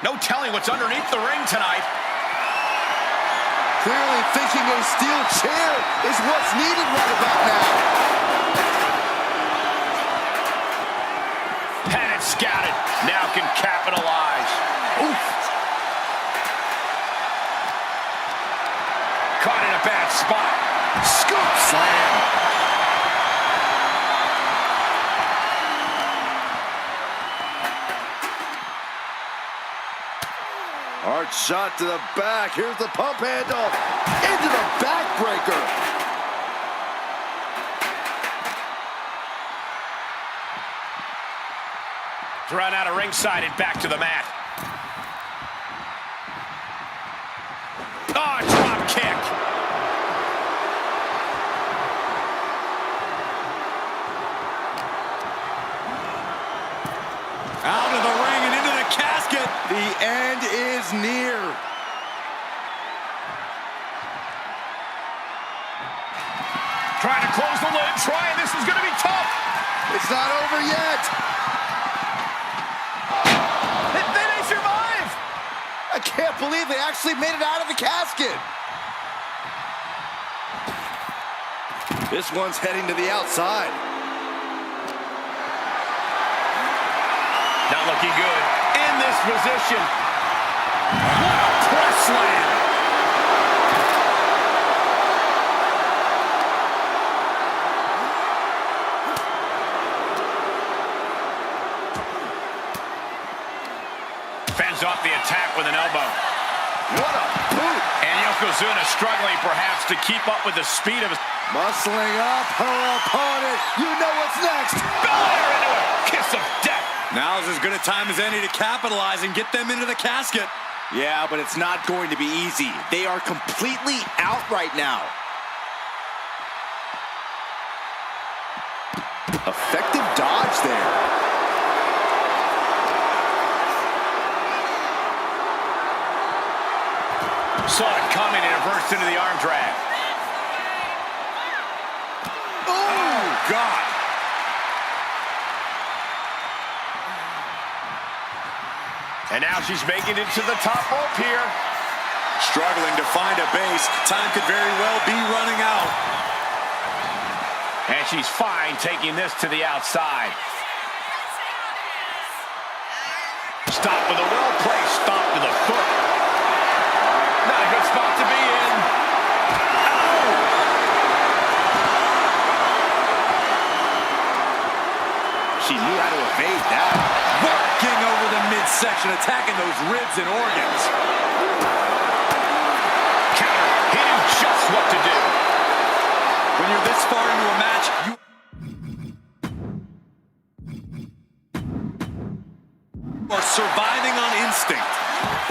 No telling what's underneath the ring tonight. Clearly thinking a steel chair is what's needed right about now. Had it scouted. Now can capitalize. Oof. Caught in a bad spot. Scoop slam. Hard shot to the back. Here's the pump handle. Into the backbreaker. Run out of ringside and back to the mat. Oh, drop kick. Out of the ring and into the casket. The end is near. Trying to close the lid. This is going to be tough. It's not over yet. They survive. I can't believe they actually made it out of the casket. This one's heading to the outside. Not looking good in this position. What a press slam. Fends off the attack with an elbow. What a boot. And Yokozuna struggling perhaps to keep up with the speed of his... Muscling up her opponent. You know what's next. Belair into a kiss of death. Now's as good a time as any to capitalize and get them into the casket. Yeah, but it's not going to be easy. They are completely out right now. Effective dodge there. Saw it coming and reversed into the arm drag. Oh, God. And now she's making it to the top rope here. Struggling to find a base. Time could very well be running out. And she's fine taking this to the outside. Stop with a well-placed stomp to the foot. Not a good spot to be in. Ow! She knew how to evade that. Working over the midsection, attacking those ribs and organs. Counter. He knew just what to do. When you're this far into a match, you are surviving on instinct.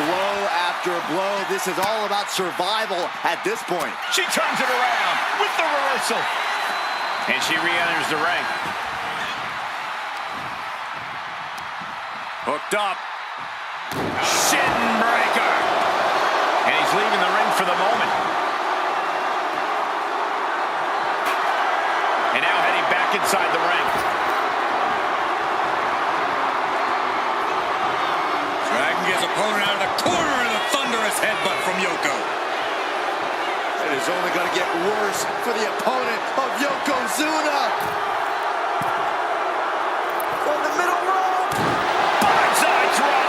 Blow after blow. This is all about survival at this point. She turns it around with the reversal. And she re-enters the ring. Hooked up. Shin breaker. And he's leaving the ring for the moment. And now heading back inside the ring. Dragging his opponent out of the corner and a thunderous headbutt from Yoko. It is only going to get worse for the opponent of Yokozuna. From the middle rope. Bonsai drop.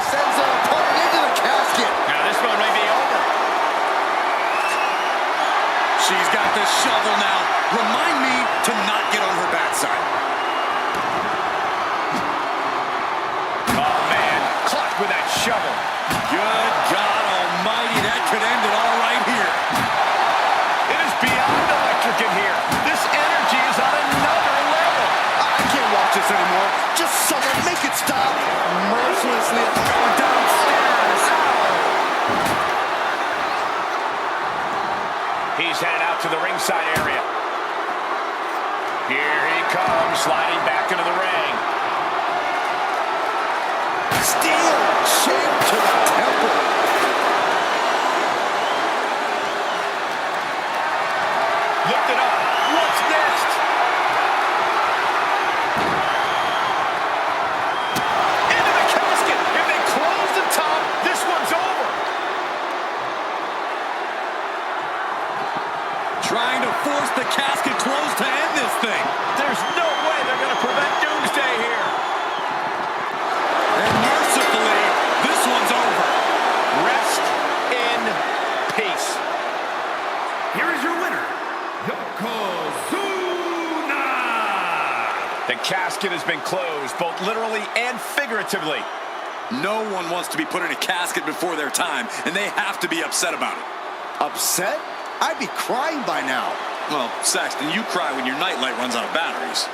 Sends her opponent into the casket. Now this one may be over. She's got the shovel now. Remind me to not get on her bad side. Oh, man. Clocked with that shovel. Good God almighty, that could end it all right here. It is beyond electric in here. This energy is on another level. I can't watch this anymore. Just someone make it stop. Mercilessly going downstairs. He's headed out to the ringside area. Here he comes, sliding back into the ring. Steel chair to the temple. force the casket closed to end this thing. There's no way they're going to prevent Doomsday here. And mercifully, this one's over. Rest in peace. Here is your winner, Yokozuna! The casket has been closed, both literally and figuratively. No one wants to be put in a casket before their time, and they have to be upset about it. Upset? I'd be crying by now. Well, Saxton, you cry when your nightlight runs out of batteries.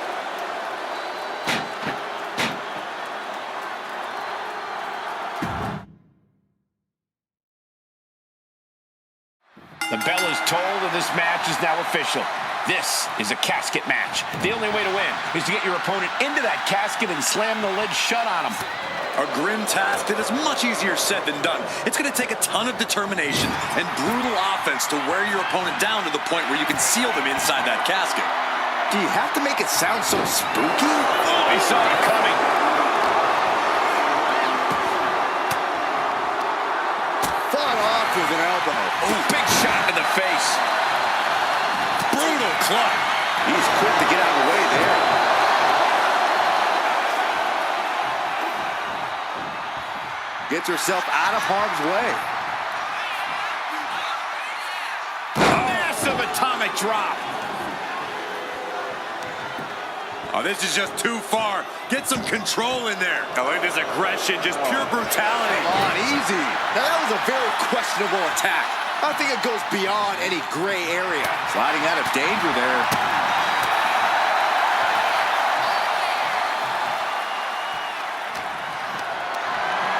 The bell is tolled and this match is now official. This is a casket match. The only way to win is to get your opponent into that casket and slam the lid shut on them. A grim task that is much easier said than done. It's going to take a ton of determination and brutal offense to wear your opponent down to the point where you can seal them inside that casket. Do you have to make it sound so spooky? Oh, he saw it coming. Fought off with an elbow. Oh, big shot in the face. Brutal club. He's quick to get out of the way there. Gets herself out of harm's way. Massive atomic drop. Oh, this is just too far. Get some control in there. Oh, look at this aggression, just pure brutality. Come on, easy. Now, that was a very questionable attack. I think it goes beyond any gray area. Sliding out of danger there.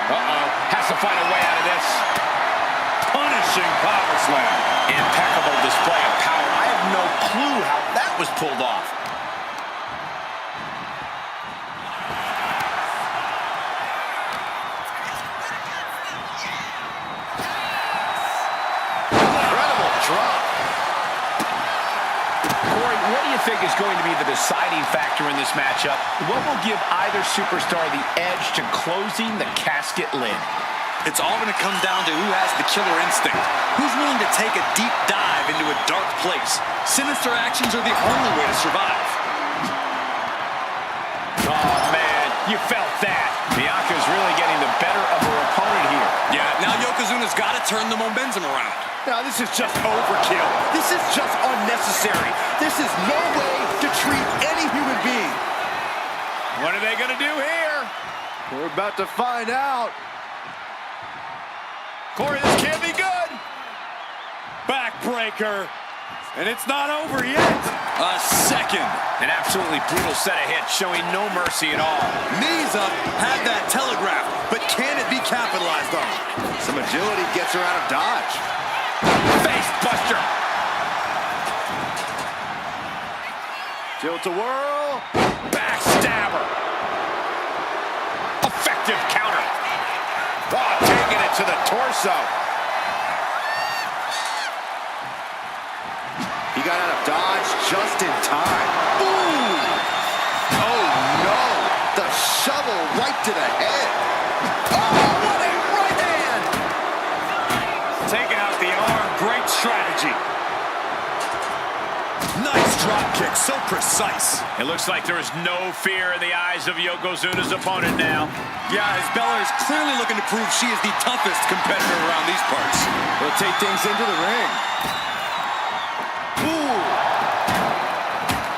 Uh-oh, has to find a way out of this. Punishing power slam. Impeccable display of power. I have no clue how that was pulled off. Incredible drop. Corey, what do you think is going to be the deciding factor in this matchup? What will give either superstar the edge to closing the casket lid? It's all going to come down to who has the killer instinct. Who's willing to take a deep dive into a dark place? Sinister actions are the only way to survive. Oh, man, you felt that. Bianca's really getting the better of her opponent here. Yeah, now Yokozuna's got to turn the momentum around. Now, this is just overkill. This is just unnecessary. This is no way to treat any human being. What are they going to do here? We're about to find out. Corey, this can't be good. Backbreaker. And it's not over yet. A second. An absolutely brutal set of hits, showing no mercy at all. Knees up, had that telegraphed, but can it be capitalized on? Some agility gets her out of dodge. Face buster. Tilt-a-whirl. Backstabber. Effective counter. Oh, taking it to the torso. He got out of dodge just in time. Ooh! Oh, no. The shovel right to the head. Oh, what a right hand! Taking out the arm, great strategy. Nice drop kick, so precise. It looks like there is no fear in the eyes of Yokozuna's opponent now. Yeah, as Bella is clearly looking to prove she is the toughest competitor around these parts. They'll take things into the ring. Ooh!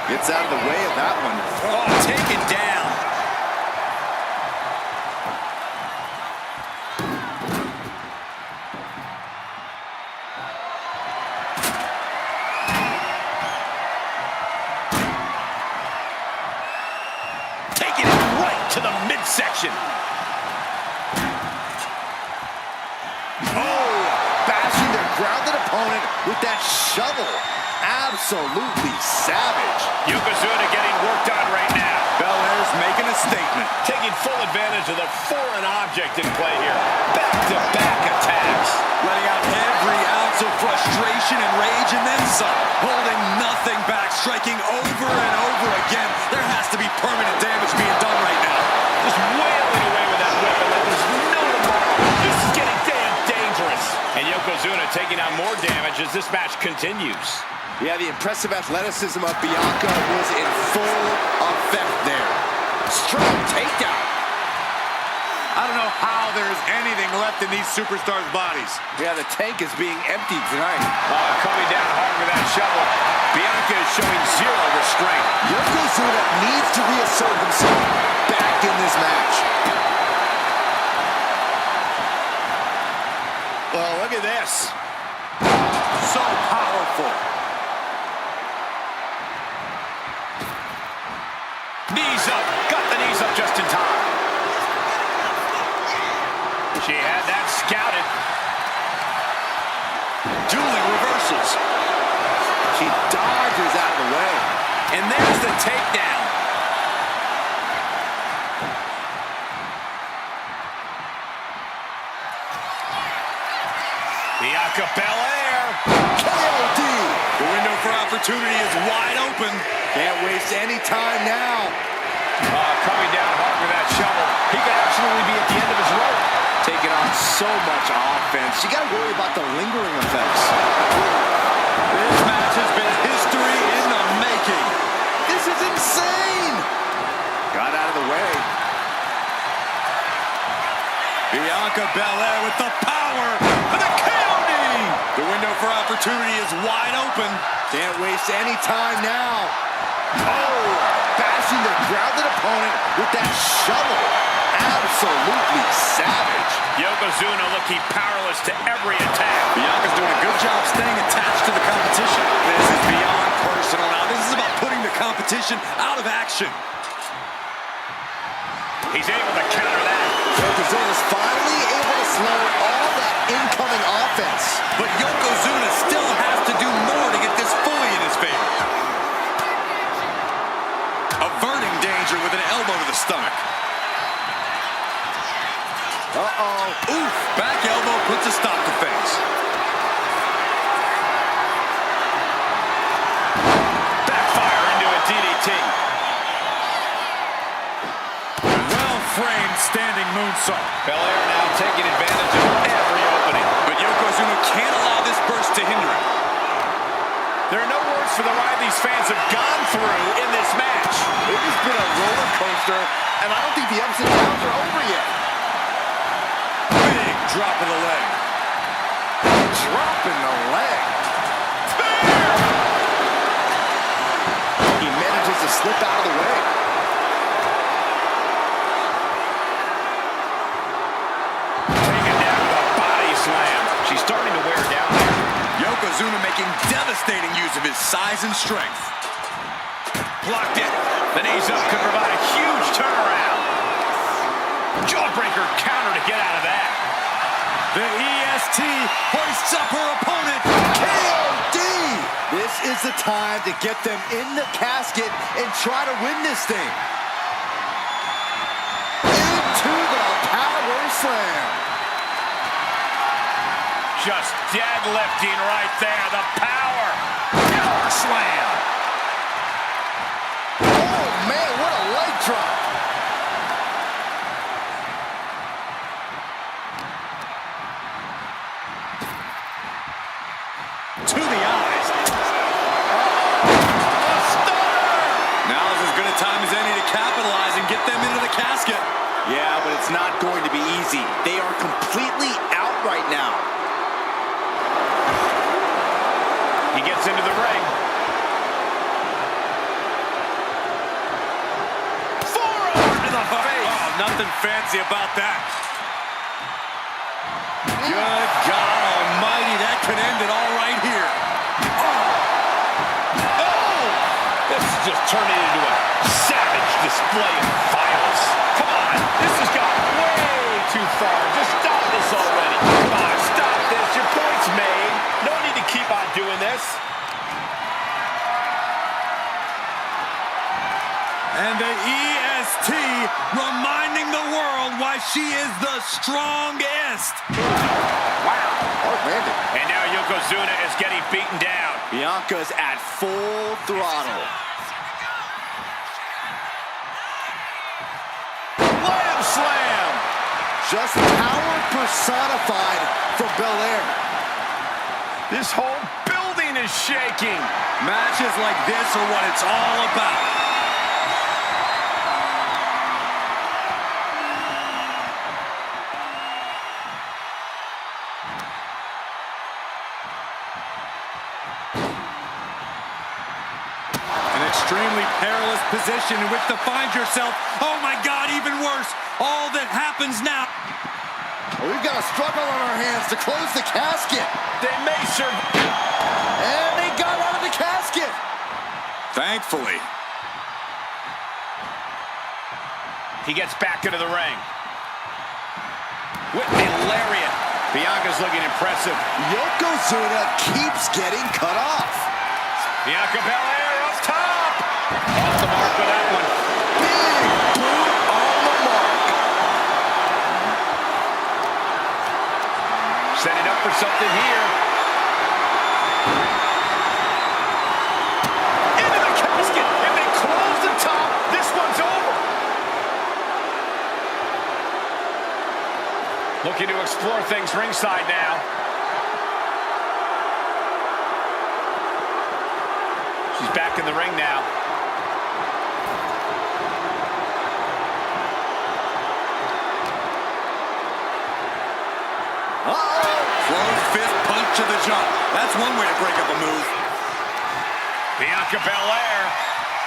Gets out of the way of that one. Oh, taken down. Taking it right to the midsection. Oh! Bashing their grounded opponent with that shovel. Absolutely savage. Yokozuna getting worked on right now. Belair's making a statement. Taking full advantage of the foreign object in play here. Back-to-back attacks. Letting out every ounce of frustration and rage and then some. Holding nothing back, striking over and over again. There has to be permanent damage being done right now. Just wailing away with that weapon like there's no tomorrow. This is getting damn dangerous. And Yokozuna taking on more damage advantage as this match continues. Yeah, the impressive athleticism of Bianca was in full effect there. Strong takedown. I don't know how there's anything left in these superstars' bodies. Yeah, the tank is being emptied tonight. Coming down hard with that shovel. Bianca is showing zero restraint. Yokozuna needs to reassert himself back in this match. Well, look at this. So powerful. Knees up. Got the knees up just in time. She had that scouted. Dueling reversals. She dodges out of the way. And there's the takedown. Bianca Belair. KOD. The window for opportunity is wide open. Can't waste any time now. Coming down hard with that shovel. He could absolutely be at the end of his rope. Taking on so much offense. You got to worry about the lingering effects. This match has been history in the making. This is insane. Got out of the way. Bianca Belair with the power of the KOD. The window for opportunity is wide open. Can't waste any time now. Oh, bashing the grounded opponent with that shovel. Absolutely savage. Yokozuna looking powerless to every attack. Bianca's doing a good job staying attached to the competition. This is beyond personal now. This is about putting the competition out of action. He's able to counter that. Yokozuna's finally able to slow all that incoming offense. But Yokozuna still has to do more to get this fully in his favor. Averting danger with an elbow to the stomach. Uh-oh. Oof, back elbow puts a stop to things. Backfire into a DDT. Well-framed standing moonsault. Belair now taking advantage of every opening. But Yokozuna can't allow this burst to hinder him. There are no words for the ride these fans have gone through in this match. It has been a roller coaster, and I don't think the ups and downs are over yet. Big drop of the leg. Dropping the leg. He manages to slip out of the way. Taken down with a body slam. She's starting to wear down there. Yokozuna making devastating use of his size and strength. Blocked it. The knees up could provide a huge turnaround. Jawbreaker counter to get out of that. The EST hoists up her opponent. KOD! This is the time to get them in the casket and try to win this thing. Into the power slam. Just deadlifting right there. The power. Power slam. Oh, man, what a leg drop. To the eyes. A stunner. Now is as good a time as any to capitalize and get them into the casket. Yeah, but it's not going to be easy. They are completely out right now. He gets into the ring. Forearm to the face. Oh, nothing fancy about that. Good God almighty, that could end it all right here. Oh! This is just turning into a savage display of violence. Come on, this has gone way too far. Just stop this already. Come on, stop this. Your point's made. No need to keep on doing this. And the EST reminding the world why she is the strongest. Wow, hard-handed. And now Yokozuna is getting beaten down. Bianca's at full throttle. Lamb slam. Just power personified for Belair. This whole building is shaking. Matches like this are what it's all about. Extremely perilous position in which to find yourself. Oh my God, even worse. All that happens now. Well, we've got a struggle on our hands to close the casket. They may survive. And they got out of the casket. Thankfully. He gets back into the ring. With a lariat. Bianca's looking impressive. Yokozuna keeps getting cut off. Bianca Belair up top. Off the mark with that one. Big boot on the mark. Setting up for something here. Into the casket. If they close the top, this one's over. Looking to explore things ringside now. She's back in the ring now. Closed fist punch to the jaw. That's one way to break up a move. Bianca Belair,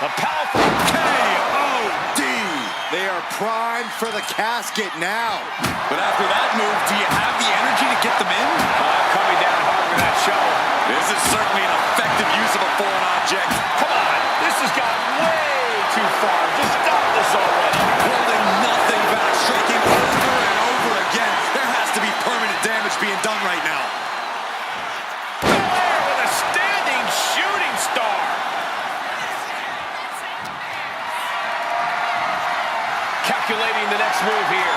a powerful KOD. They are primed for the casket now. But after that move, do you have the energy to get them in? Coming down hard with that shovel. This is certainly an effective use of a foreign object. Come on, this has got way too far. Just stop this already. Holding nothing back, striking over and over again. There has to be permanent damage being done right now. Belair with a standing shooting star. Calculating the next move here.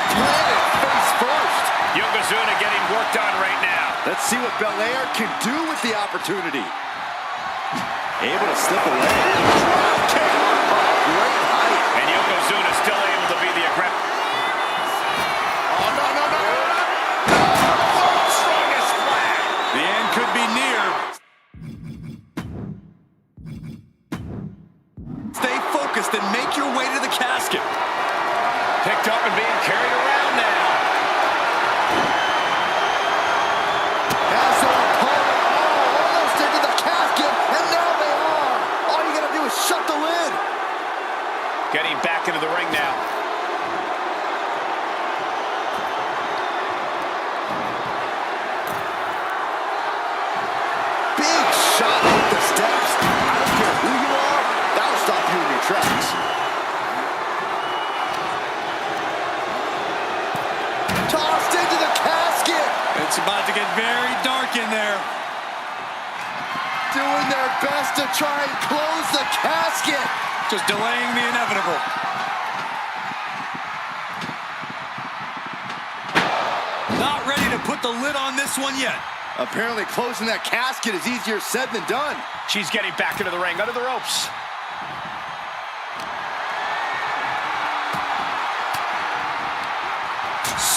Planted face first. Yokozuna getting worked on right now. Let's see what Belair can do with the opportunity. Able to slip away. Drop kick. Oh, great height. And Yokozuna still able to be the aggressor. Oh, no, no, no, no, no. Strongest flag. The end could be near. Stay focused and make your way to the casket. Picked up and being carried around now. Has their opponent almost into the casket, and now they are. All you gotta do is shut the lid. Getting back into the ring now. Big shot up the steps. I don't care who you are, that'll stop you in your tracks. Tossed into the casket. It's about to get very dark in there. Doing their best to try and close the casket. Just delaying the inevitable. Not ready to put the lid on this one yet. Apparently closing that casket is easier said than done. She's getting back into the ring, under the ropes.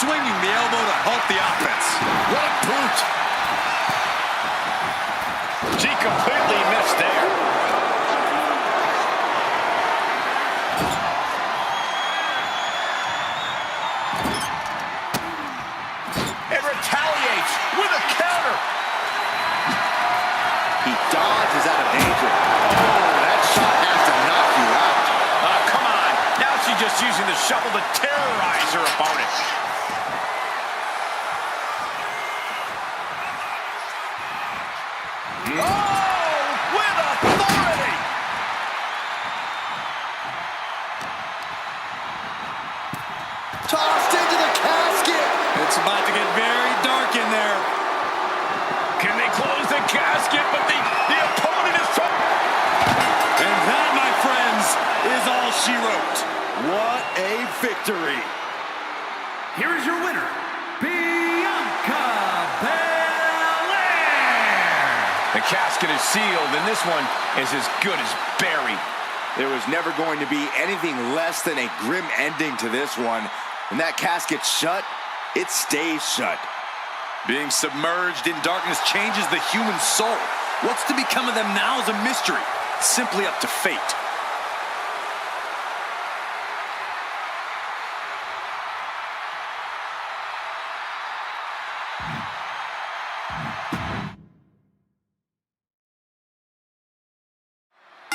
Swinging the elbow to halt the offense. What a brute. She completely missed there. It retaliates with a counter. He dodges out of danger. Oh, that shot has to knock you out. Oh, come on. Now she's just using the shovel to terrorize her opponent. Oh, with authority! Tossed into the casket. It's about to get very dark in there. Can they close the casket? But the opponent is trying. And that, my friends, is all she wrote. What a victory. Here is your winner, Bianca Belair. The casket is sealed, and this one is as good as buried. There was never going to be anything less than a grim ending to this one. When that casket's shut, it stays shut. Being submerged in darkness changes the human soul. What's to become of them now is a mystery. It's simply up to fate.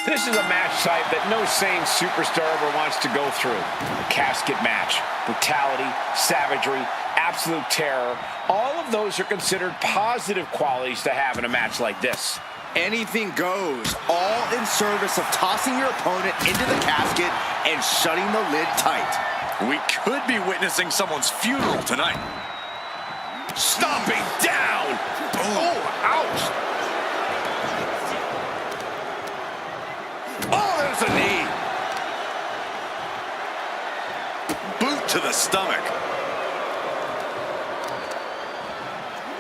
This is a match type that no sane superstar ever wants to go through. A casket match, brutality, savagery, absolute terror. All of those are considered positive qualities to have in a match like this. Anything goes, all in service of tossing your opponent into the casket and shutting the lid tight. We could be witnessing someone's funeral tonight. Stomping down! Oh, ouch! Oh, there's a knee. Boot to the stomach.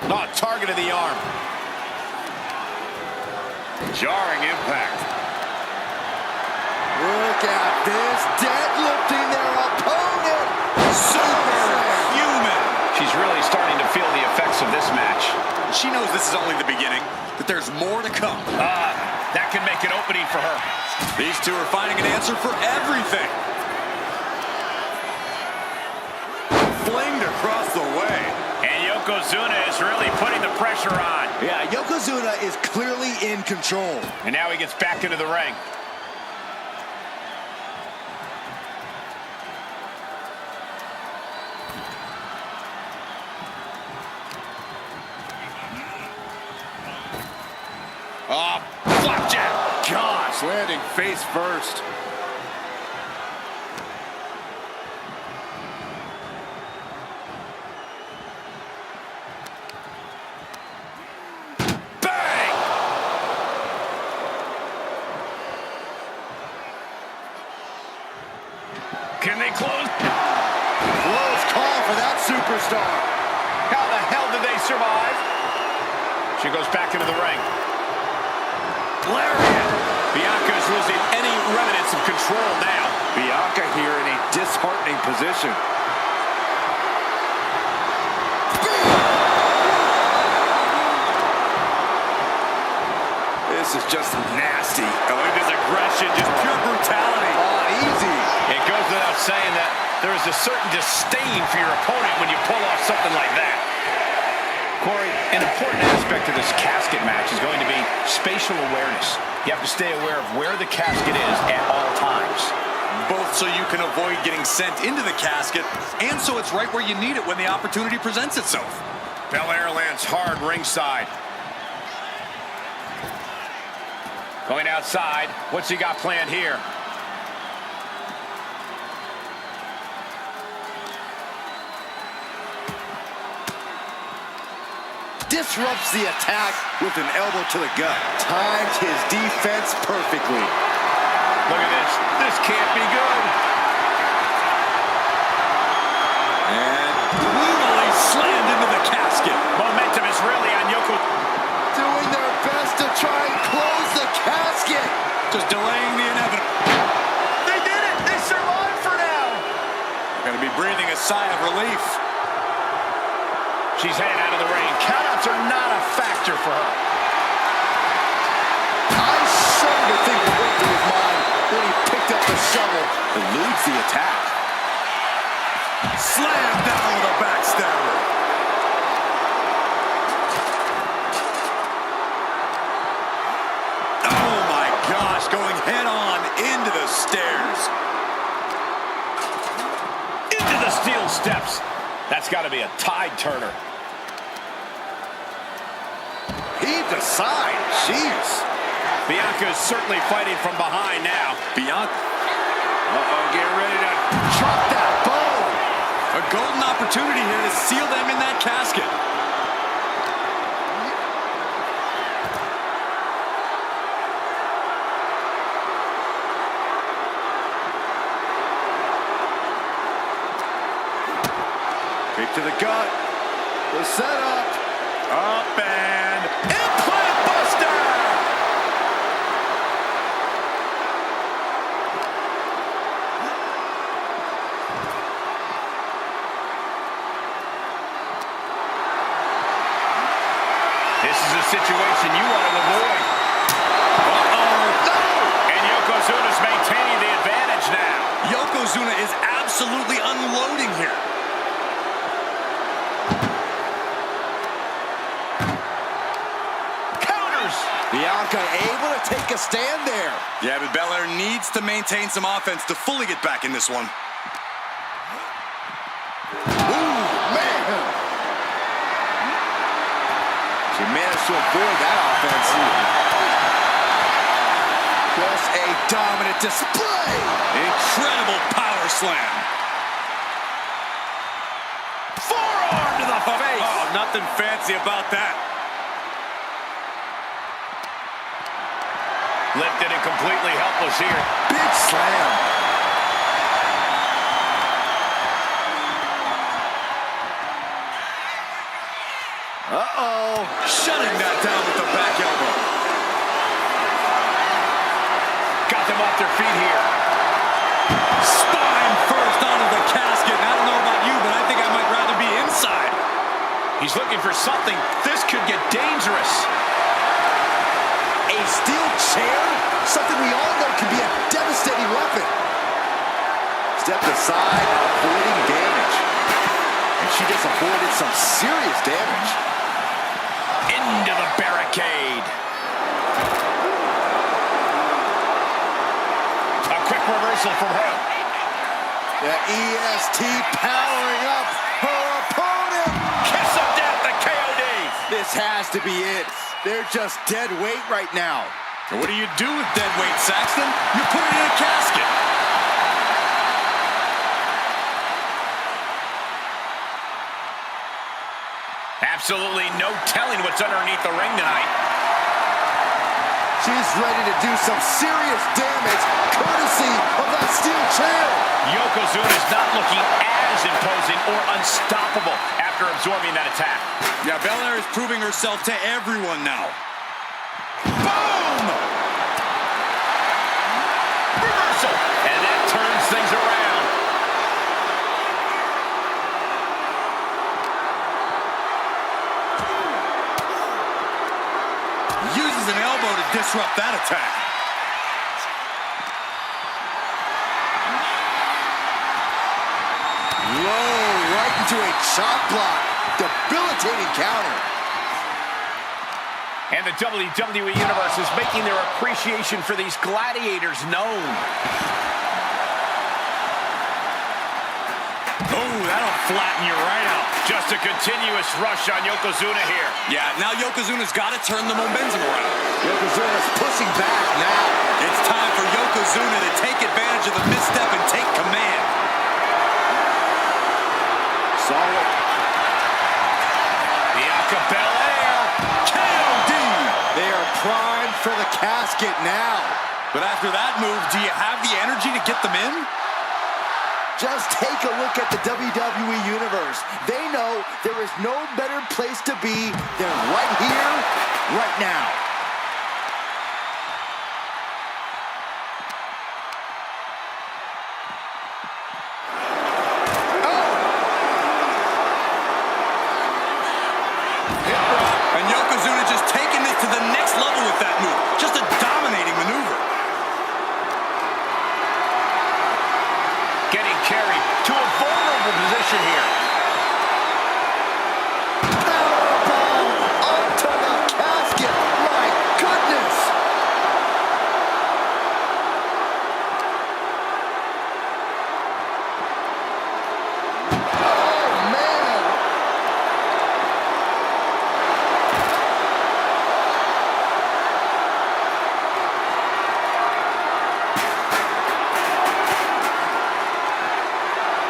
Oh, target of the arm. Jarring impact. Look at this, deadlifting their opponent. Superhuman. She's really starting to feel the effects of this match. She knows this is only the beginning, that there's more to come. That can make an opening for her. These two are finding an answer for everything. Flamed across the way. And Yokozuna is really putting the pressure on. Yeah, Yokozuna is clearly in control. And now he gets back into the ring. Oh, flapjack! Gosh, landing face first. Bang! Can they close? Close call for that superstar. How the hell did they survive? She goes back into the ring. Lariat! Bianca is losing any remnants of control now. Bianca here in a disheartening position. This is just nasty. Oh, look at this aggression, just pure brutality. Oh, easy. It goes without saying that there is a certain disdain for your opponent when you pull off something like that. Corey, an important aspect of this casket match is going to be spatial awareness. You have to stay aware of where the casket is at all times. Both so you can avoid getting sent into the casket, and so it's right where you need it when the opportunity presents itself. Belair lands hard ringside. Going outside. What's he got planned here? Disrupts the attack with an elbow to the gut. Timed his defense perfectly. Look at this. This can't be good. And brutally slammed into the casket. Momentum is really on Yoko. Doing their best to try and close the casket. Just delaying the inevitable. They did it. They survived for now. Gonna be breathing a sigh of relief. She's heading out of the ring. Countouts are not a factor for her. I shudder to think what went through his mind when he picked up the shovel. Eludes the attack. Slammed down with a backstabber. Oh my gosh, going head on into the stairs. Into the steel steps. That's got to be a tide turner. Heaved aside. Jeez. Bianca is certainly fighting from behind now. Bianca. Uh-oh, get ready to Drop that bone. A golden opportunity here to seal them in that casket. Kick to the gut. The setup. Up and implant buster. This is a situation you want to avoid. Uh-oh. No! And Yokozuna's maintaining the advantage now. Yokozuna is absolutely unloading here. Counters! Bianca able to take a stand there. Yeah, but Belair needs to maintain some offense to fully get back in this one. Ooh, man! She managed to avoid that offense. Just a dominant display. Incredible power slam. Forearm to the face! Oh, nothing fancy about that. Lifted and completely helpless here. Big slam. Uh-oh. Shutting that down with the back elbow. Got them off their feet here. Spine first onto the casket. I don't know about you, but I think I might rather be inside. He's looking for something. This could get dangerous. A steel chair? Something we all know can be a devastating weapon. Stepped aside, avoiding damage. And she just avoided some serious damage. Into the barricade. A quick reversal from her. The EST powering up her opponent. Kiss of death, the KOD. This has to be it. They're just dead weight right now. And what do you do with dead weight, Saxton? You put it in a casket. Absolutely no telling what's underneath the ring tonight. She's ready to do some serious damage, courtesy of that steel chair. Yokozuna's not looking as imposing or unstoppable after absorbing that attack. Yeah, Belair is proving herself to everyone now. Boom! Reversal! And that turns things around. Uses an elbow to disrupt that attack. Low, right into a chop block. Debilitating counter. And the WWE Universe is making their appreciation for these gladiators known. Oh, that'll flatten you right out. Just a continuous rush on Yokozuna here. Yeah, now Yokozuna's got to turn the momentum around. Yokozuna's pushing back now. It's time for Yokozuna to take advantage of the misstep and take command. Solid. Bianca Belair. KOD. They are primed for the casket now. But after that move, do you have the energy to get them in? Just take a look at the WWE Universe. They know there is no better place to be than right here, right now. And Yokozuna just taking this to the next level with that move. Just a dominating maneuver. Getting carried to a vulnerable position here. Powerbomb onto the casket. My goodness. Oh, man.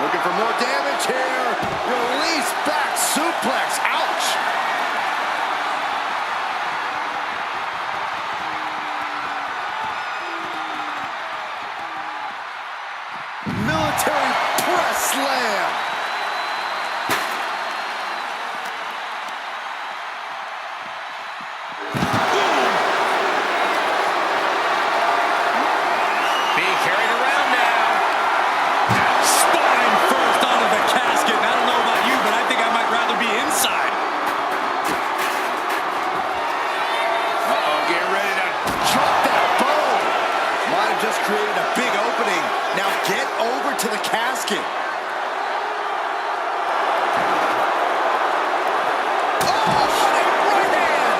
Looking for more damage here. what a right hand!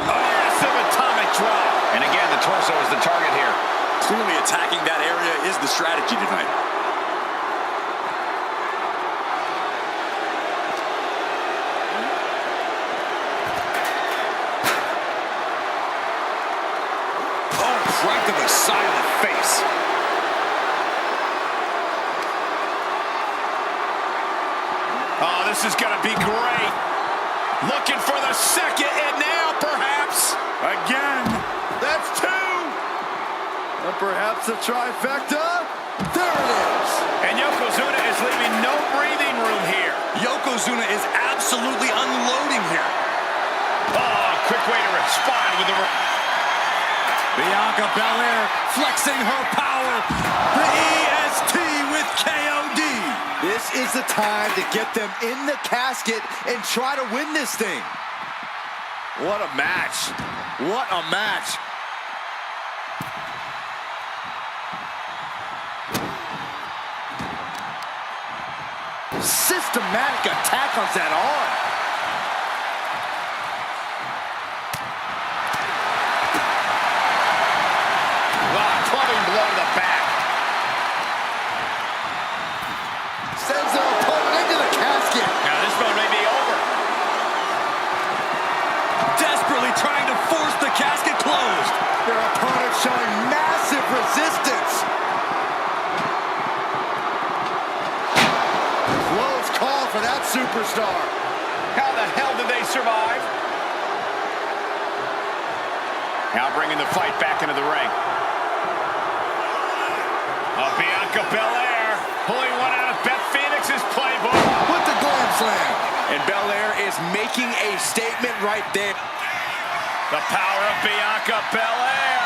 Massive atomic drop. And again, the torso is the target here. Clearly attacking that area is the strategy tonight. Oh, right to the side of the face. Oh, this is going to be great. Looking for the second, and now perhaps. Again. That's two. And perhaps a trifecta. There it is. And Yokozuna is leaving no breathing room here. Yokozuna is absolutely unloading here. Oh, quick way to respond with the... Bianca Belair flexing her power. The EST with KOD. This is the time to get them in the casket and try to win this thing. What a match. What a match. Systematic attack on that arm. Clubbing blow to the back. Sends their opponent into the casket. Now this one may be over. Desperately trying to force the casket closed. Their opponent showing massive resistance. Close call for that superstar. How the hell did they survive? Now bringing the fight back into the ring. Bianca Belair pulling one out of Beth Phoenix's playbook. With the glam slam. And Belair is making a statement right there. The power of Bianca Belair.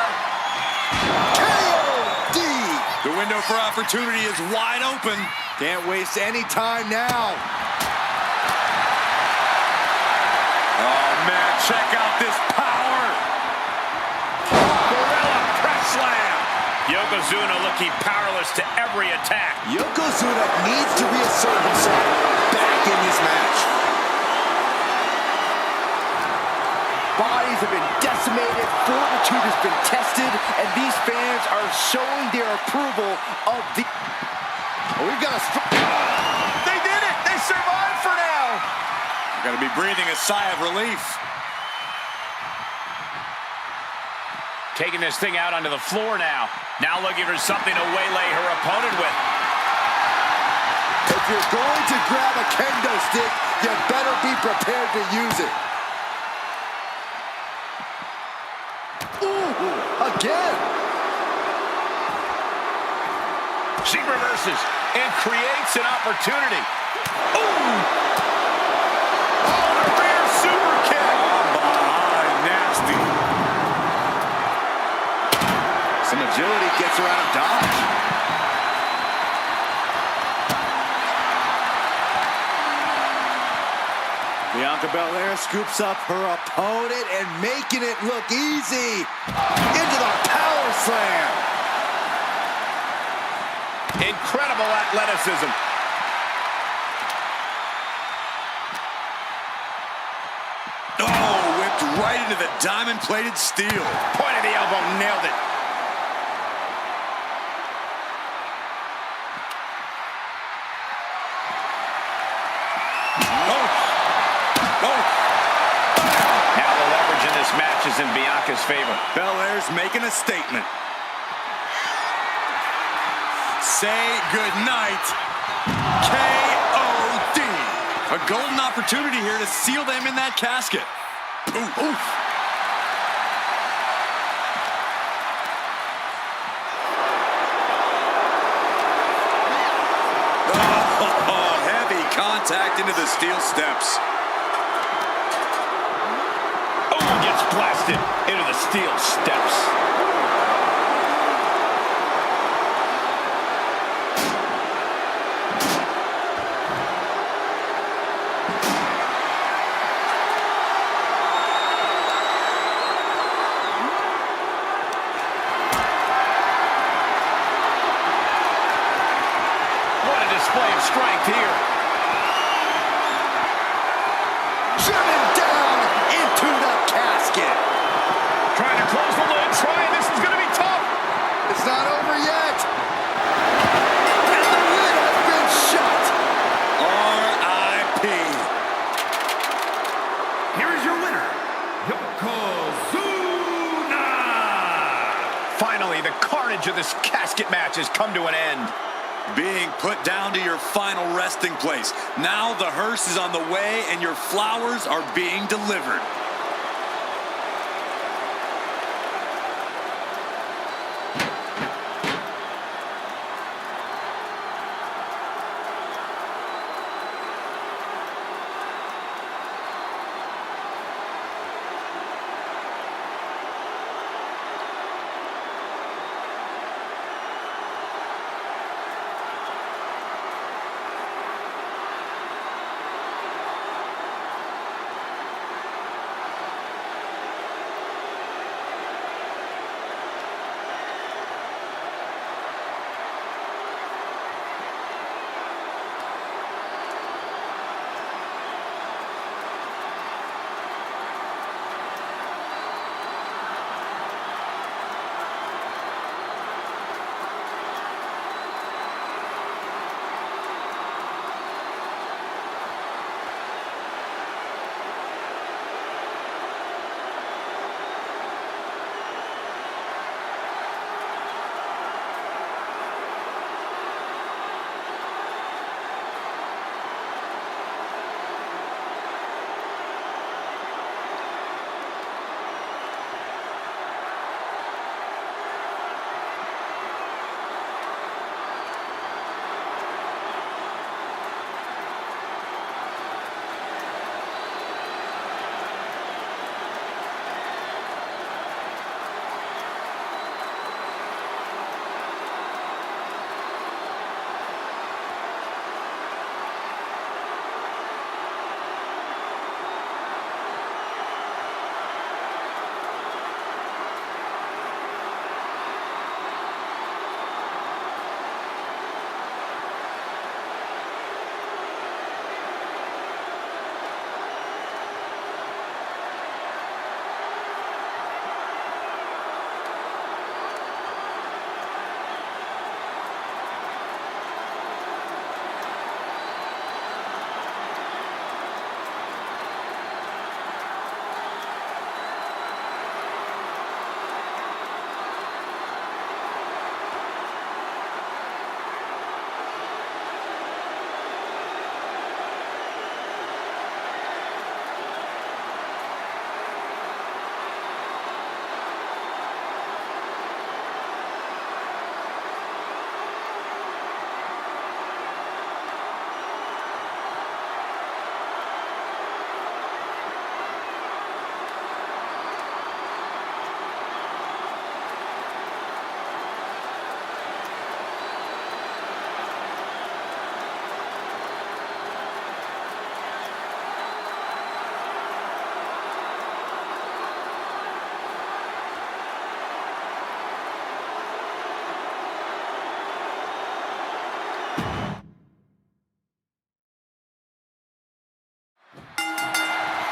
KOD. The window for opportunity is wide open. Can't waste any time now. Oh, man, check out this power. Gorilla press slam. Yokozuna looking powerless to every attack. Yokozuna needs to reassert himself back in this match. Bodies have been decimated, fortitude has been tested, and these fans are showing their approval of the... Oh, we've got a... They did it! They survived for now! You're going to be breathing a sigh of relief. Taking this thing out onto the floor now. Now looking for something to waylay her opponent with. If you're going to grab a kendo stick, you better be prepared to use it. Ooh, again. She reverses and creates an opportunity. Ooh! Oh, the rear super kick! Nasty. Some agility gets her out of dodge. Bianca Belair scoops up her opponent and making it look easy. Into the power slam. Incredible athleticism. Oh, whipped right into the diamond-plated steel. Point of the elbow, nailed it. Now the leverage in this match is in Bianca's favor. Belair's making a statement. Say goodnight, KOD. A golden opportunity here to seal them in that casket. Ooh, oof. Oh, heavy contact into the steel steps. Oh, gets blasted into the steel steps. display of strength here. Driven down into the casket. Trying to close the lid, this is going to be tough. It's not over yet. And the lid has been shut. R.I.P. Here is your winner, Yokozuna! Finally, the carnage of this casket match has come to an end. Being put down to your final resting place. Now the hearse is on the way and your flowers are being delivered.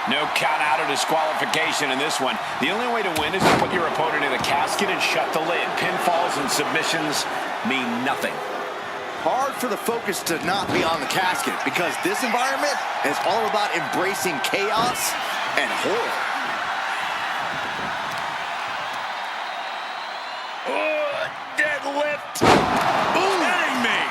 No count out or disqualification in this one. The only way to win is to put your opponent in the casket and shut the lid. Pinfalls and submissions mean nothing. Hard for the focus to not be on the casket because this environment is all about embracing chaos and horror. Deadlift. Ooh, hitting me.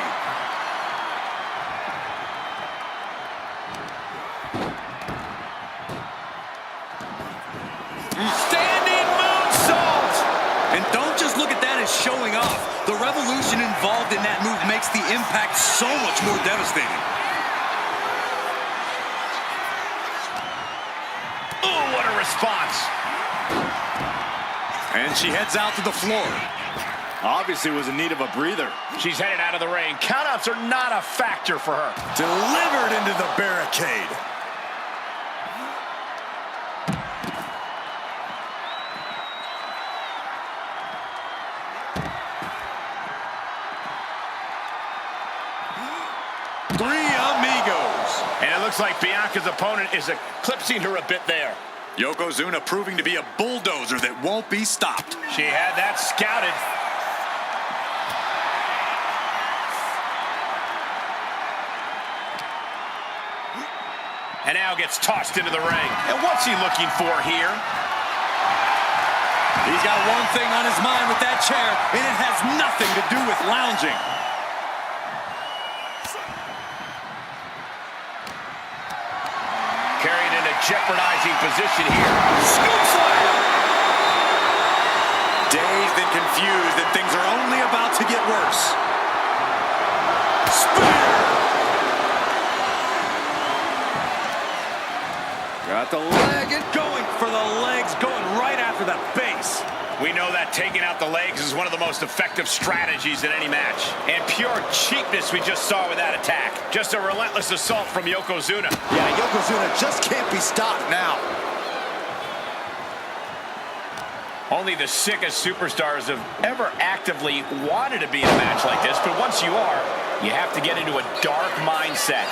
Standing moonsault. And don't just look at that as showing off. The revolution involved in that move makes the impact so much more devastating. Oh, what a response. And she heads out to the floor. Obviously was in need of a breather. She's headed out of the ring. Countouts are not a factor for her. Delivered into the barricade. Three amigos. And it looks like Bianca's opponent is eclipsing her a bit there. Yokozuna proving to be a bulldozer that won't be stopped. She had that scouted. And now gets tossed into the ring. And what's he looking for here? He's got one thing on his mind with that chair, and it has nothing to do with lounging. Carried in a jeopardizing position here. Scoop slam! Dazed and confused, and things are only about to get worse. Spear! Got the leg and Going for the legs, going right after the base. We know that taking out the legs is one of the most effective strategies in any match. And pure cheapness we just saw with that attack. Just a relentless assault from Yokozuna. yeah, Yokozuna just can't be stopped now. Only the sickest superstars have ever actively wanted to be in a match like this, but once you are, you have to get into a dark mindset.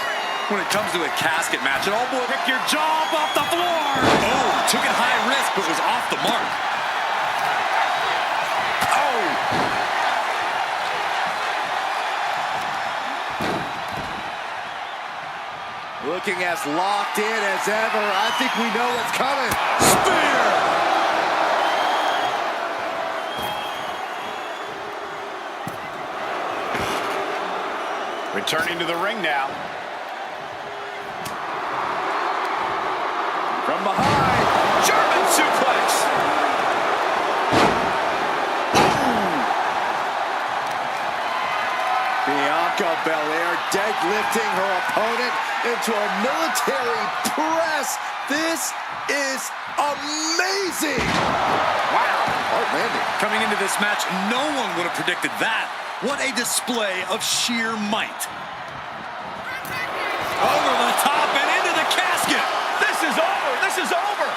When it comes to a casket match, oh boy, pick your jaw up off the floor. Oh, took it high risk, but was off the mark. Oh! Looking as locked in as ever. I think we know what's coming. Spear! Returning to the ring now. From behind. German suplex! Bianca Belair deadlifting her opponent into a military press. This is amazing. Wow! Hard landing. Coming into this match, no one would have predicted that. What a display of sheer might. Over the top and into the casket. This is over! This is over!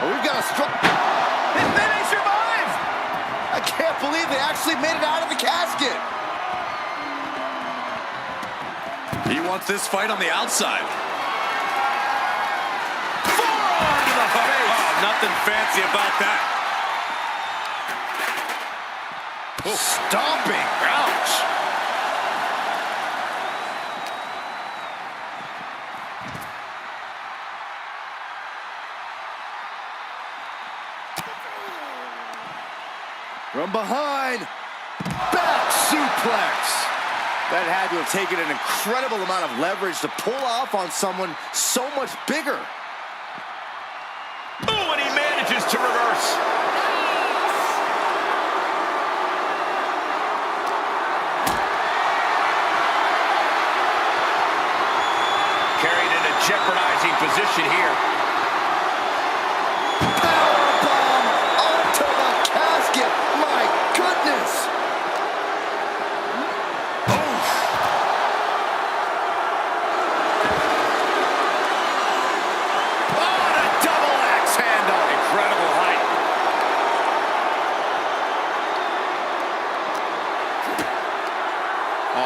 Oh, we've got a strong... And then they survive! I can't believe they actually made it out of the casket. He wants this fight on the outside. Forearm to the face! Oh, nothing fancy about that. Oh, stomping. Ouch. From behind, back suplex. That had to have taken an incredible amount of leverage to pull off on someone so much bigger. Oh, and he manages to reverse. Carried in a jeopardizing position here. Powerbomb onto the casket. My goodness.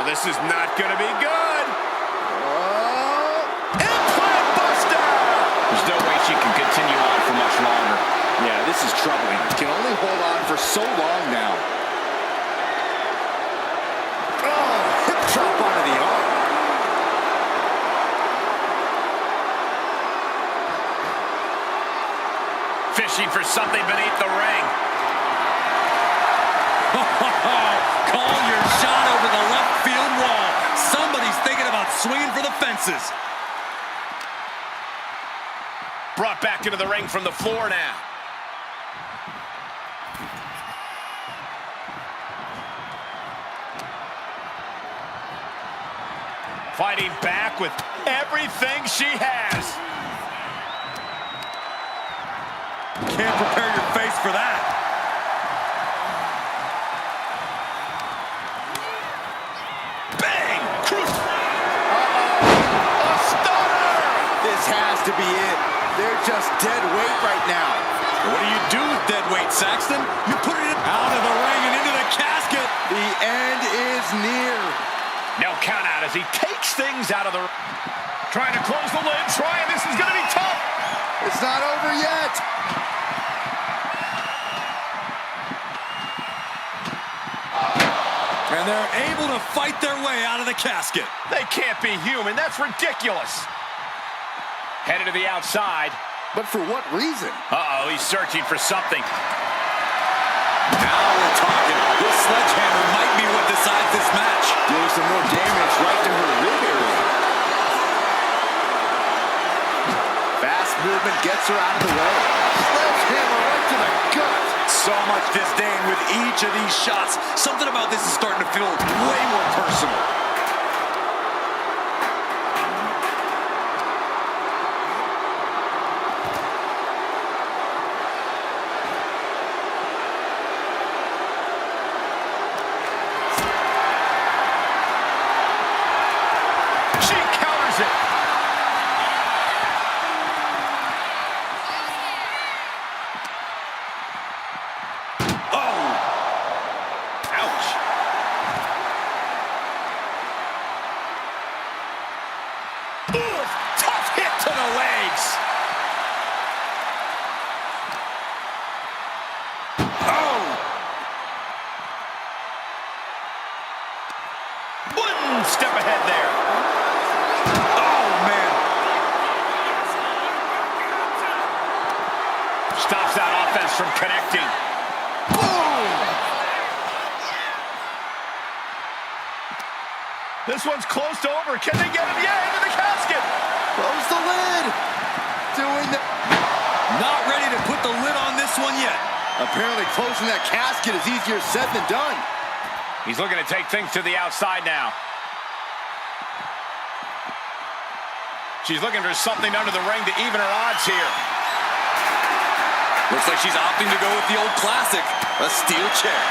This is not going to be good. Implant buster. There's no way she can continue on for much longer. Yeah, this is troubling. Can only hold on for so long now. Oh, hip drop onto the arm. Fishing for something beneath the ring. Call your shot over the left field wall. Somebody's thinking about swinging for the fences. Brought back into the ring from the floor now. Fighting back with everything she has. Can't prepare your face for that. To be it. They're just dead weight right now. What do you do with dead weight, Saxton? You put it out of the ring and into the casket. near. No count out as he takes things out of the... Trying to close the lid, this is going to be tough. It's not over yet. And they're able to fight their way out of the casket. They can't be human. That's ridiculous. Headed to the outside. But for what reason? Uh-oh, he's searching for something. Now we're talking. This sledgehammer might be what decides this match. Doing some more damage right to her rib area. Fast movement gets her out of the way. Sledgehammer right to the gut. So much disdain with each of these shots. Something about this is starting to feel way more personal. She counters it. Tough hit to the legs. Oh! One step ahead there. Oh, man. Stops that offense from connecting. Boom! This one's close to over. Can they get him? Yeah, into the casket. Close the lid. Doing the... Not ready to put the lid on this one yet. Apparently closing that casket is easier said than done. He's looking to take things to the outside now. She's looking for something under the ring to even her odds here. Looks like she's opting to go with the old classic, a steel chair.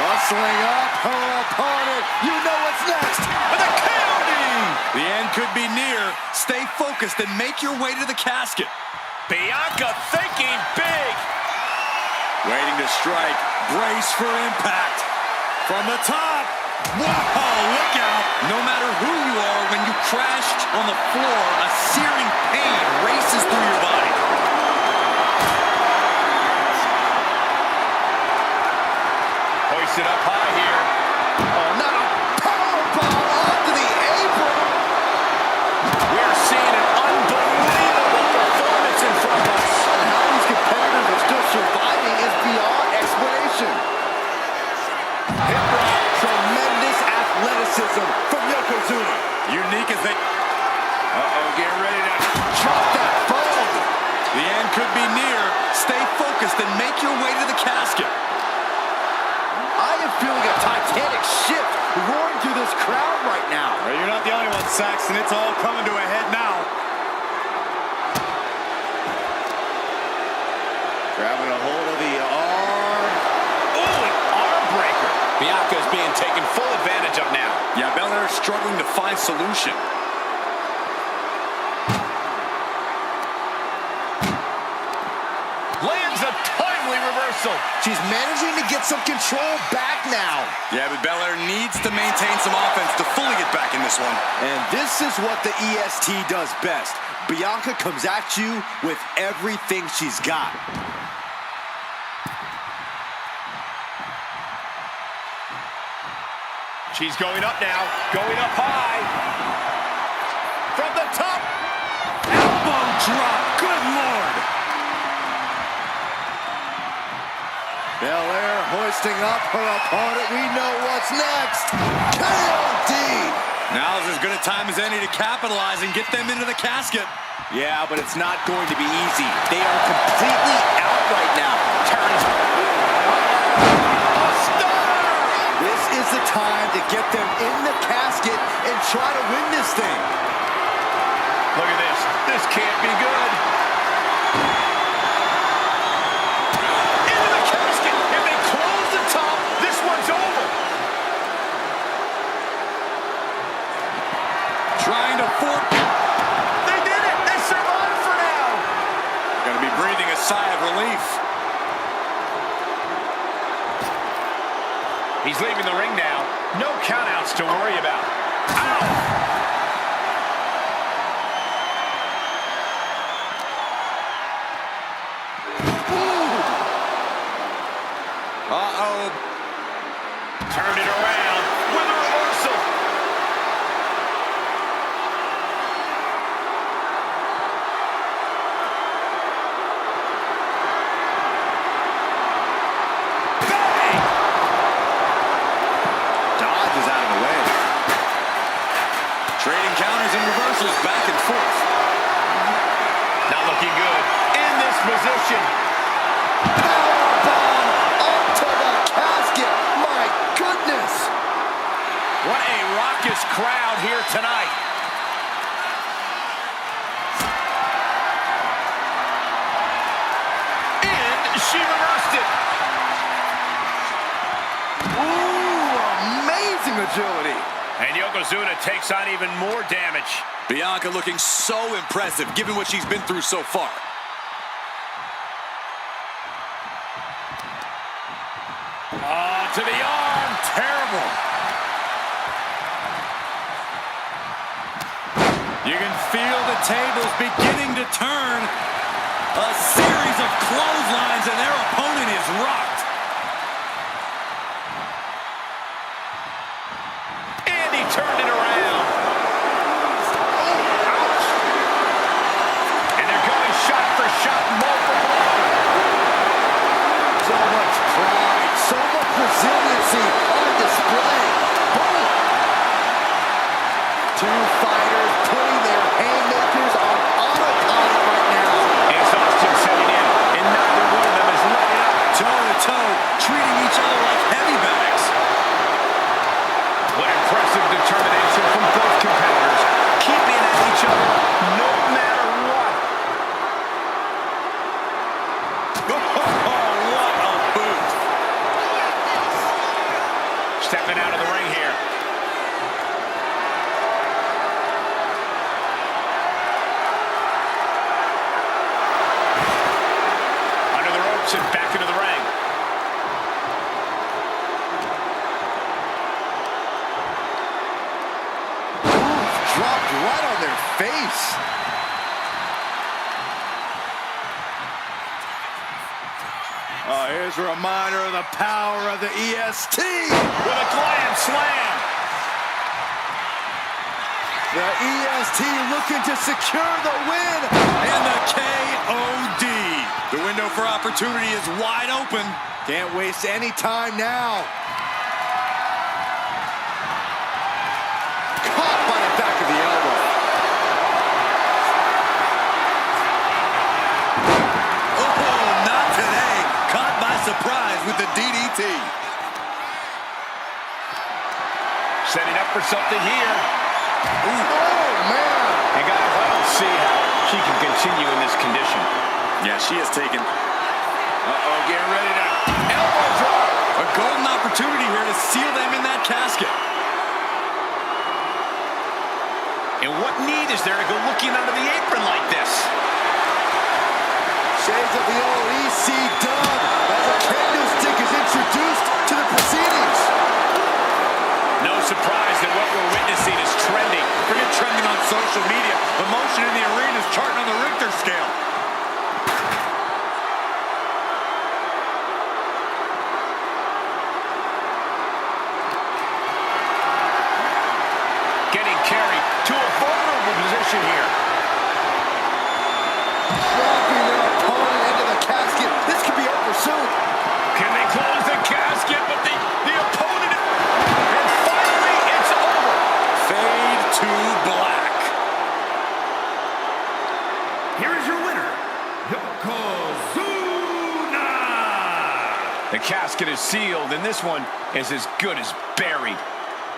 Muscling up her opponent. You know what's next. With a KOD! The end could be near. Stay focused and make your way to the casket. Bianca thinking big. Waiting to strike. Brace for impact. From the top. Whoa, look out. No matter who you are, when you crashed on the floor, a searing pain races through your body. Hoisted up high here. Oh, not a powerbomb onto the apron. We're seeing an unbelievable performance in front of us. And how these competitors are still surviving is beyond explanation. Hip rock, tremendous athleticism from Yokozuna. Unique as they... Uh-oh, get ready to... Drop that bomb. The end could be near. Stay focused and make your way to the casket. I am feeling a titanic shift roaring through this crowd right now. Well, you're not the only one, Saxton. It's all coming to a head now. Grabbing a hold of the arm. Oh, an arm breaker. Bianca's being taken full advantage of now. Yeah, Belair's struggling to find solution. Lands a timely reversal. She's managing to get some control back now. Yeah, but Belair needs to maintain some offense to fully get back in this one. And this is what the EST does best. Bianca comes at you with everything she's got. She's going up now, going up high. From the top. Elbow drop. Good Lord. Belair hoisting up her opponent. We know what's next. KOD. Now's as good a time as any to capitalize and get them into the casket. Yeah, but it's not going to be easy. They are completely out right now. Turns. This is the time to get them in the casket and try to win this thing. Look at this. This can't be good. Into the casket. If they close the top, this one's over. Trying to force. They did it. They survived for now. Going to be breathing a sigh of relief. He's leaving the ring now. No countouts to worry about. Ow! Uh-oh. Turn it around with a reversal. Bang! Dodges out of the way. Trading counters and reversals back and forth. Not looking good in this position. What a raucous crowd here tonight. And she reversed it. Ooh, amazing agility. And Yokozuna takes on even more damage. Bianca looking so impressive given what she's been through so far. Oh, to the arm. Terrible. You can feel the tables beginning to turn. A series of clotheslines and their opponent is rocked. And he turned it around. Oh, ouch. And they're going shot for shot, multiple. So much pride, so much resiliency on display. Boom. Two fighters putting their haymakers on autopilot right now. Exhaustion setting in, and neither one of them is letting up. Toe-to-toe, treating each other like heavy bags. What impressive determination from both competitors, keeping at each other no matter what. Oh, what a boot. Stepping out of the ring here. Under the ropes and back into the ring. Dropped right on their face. Oh, here's a reminder of the power of the EST. With a glam slam. The EST looking to secure the win. And the KOD. The window for opportunity is wide open. Can't waste any time now. Caught by the back of the elbow. Oh, not today. Caught by surprise with the DDT. Setting up for something here. Ooh. Oh, man. And guys, I don't see how she can continue in this condition. Yeah, she has taken Uh-oh, getting ready to elbow drop. a golden opportunity here to seal them in that casket. And what need is there to go looking under the apron like this? Shades of the old EC dub as a candlestick is introduced to the proceedings. No surprise that what we're witnessing is trending. Forget trending on social media. The motion in the arena is charting on the Richter scale. Getting carried to a vulnerable position here. Dropping their opponent into the casket. This could be over soon. Can they close the casket? But the opponent... And finally, it's over. Fade to black. Here is your winner, Yokozuna! The casket is sealed, and this one is as good as buried.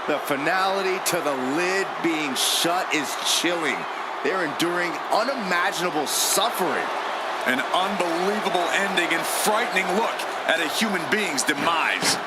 The finality to the lid being shut is chilling. They're enduring unimaginable suffering. An unbelievable ending and frightening look at a human being's demise.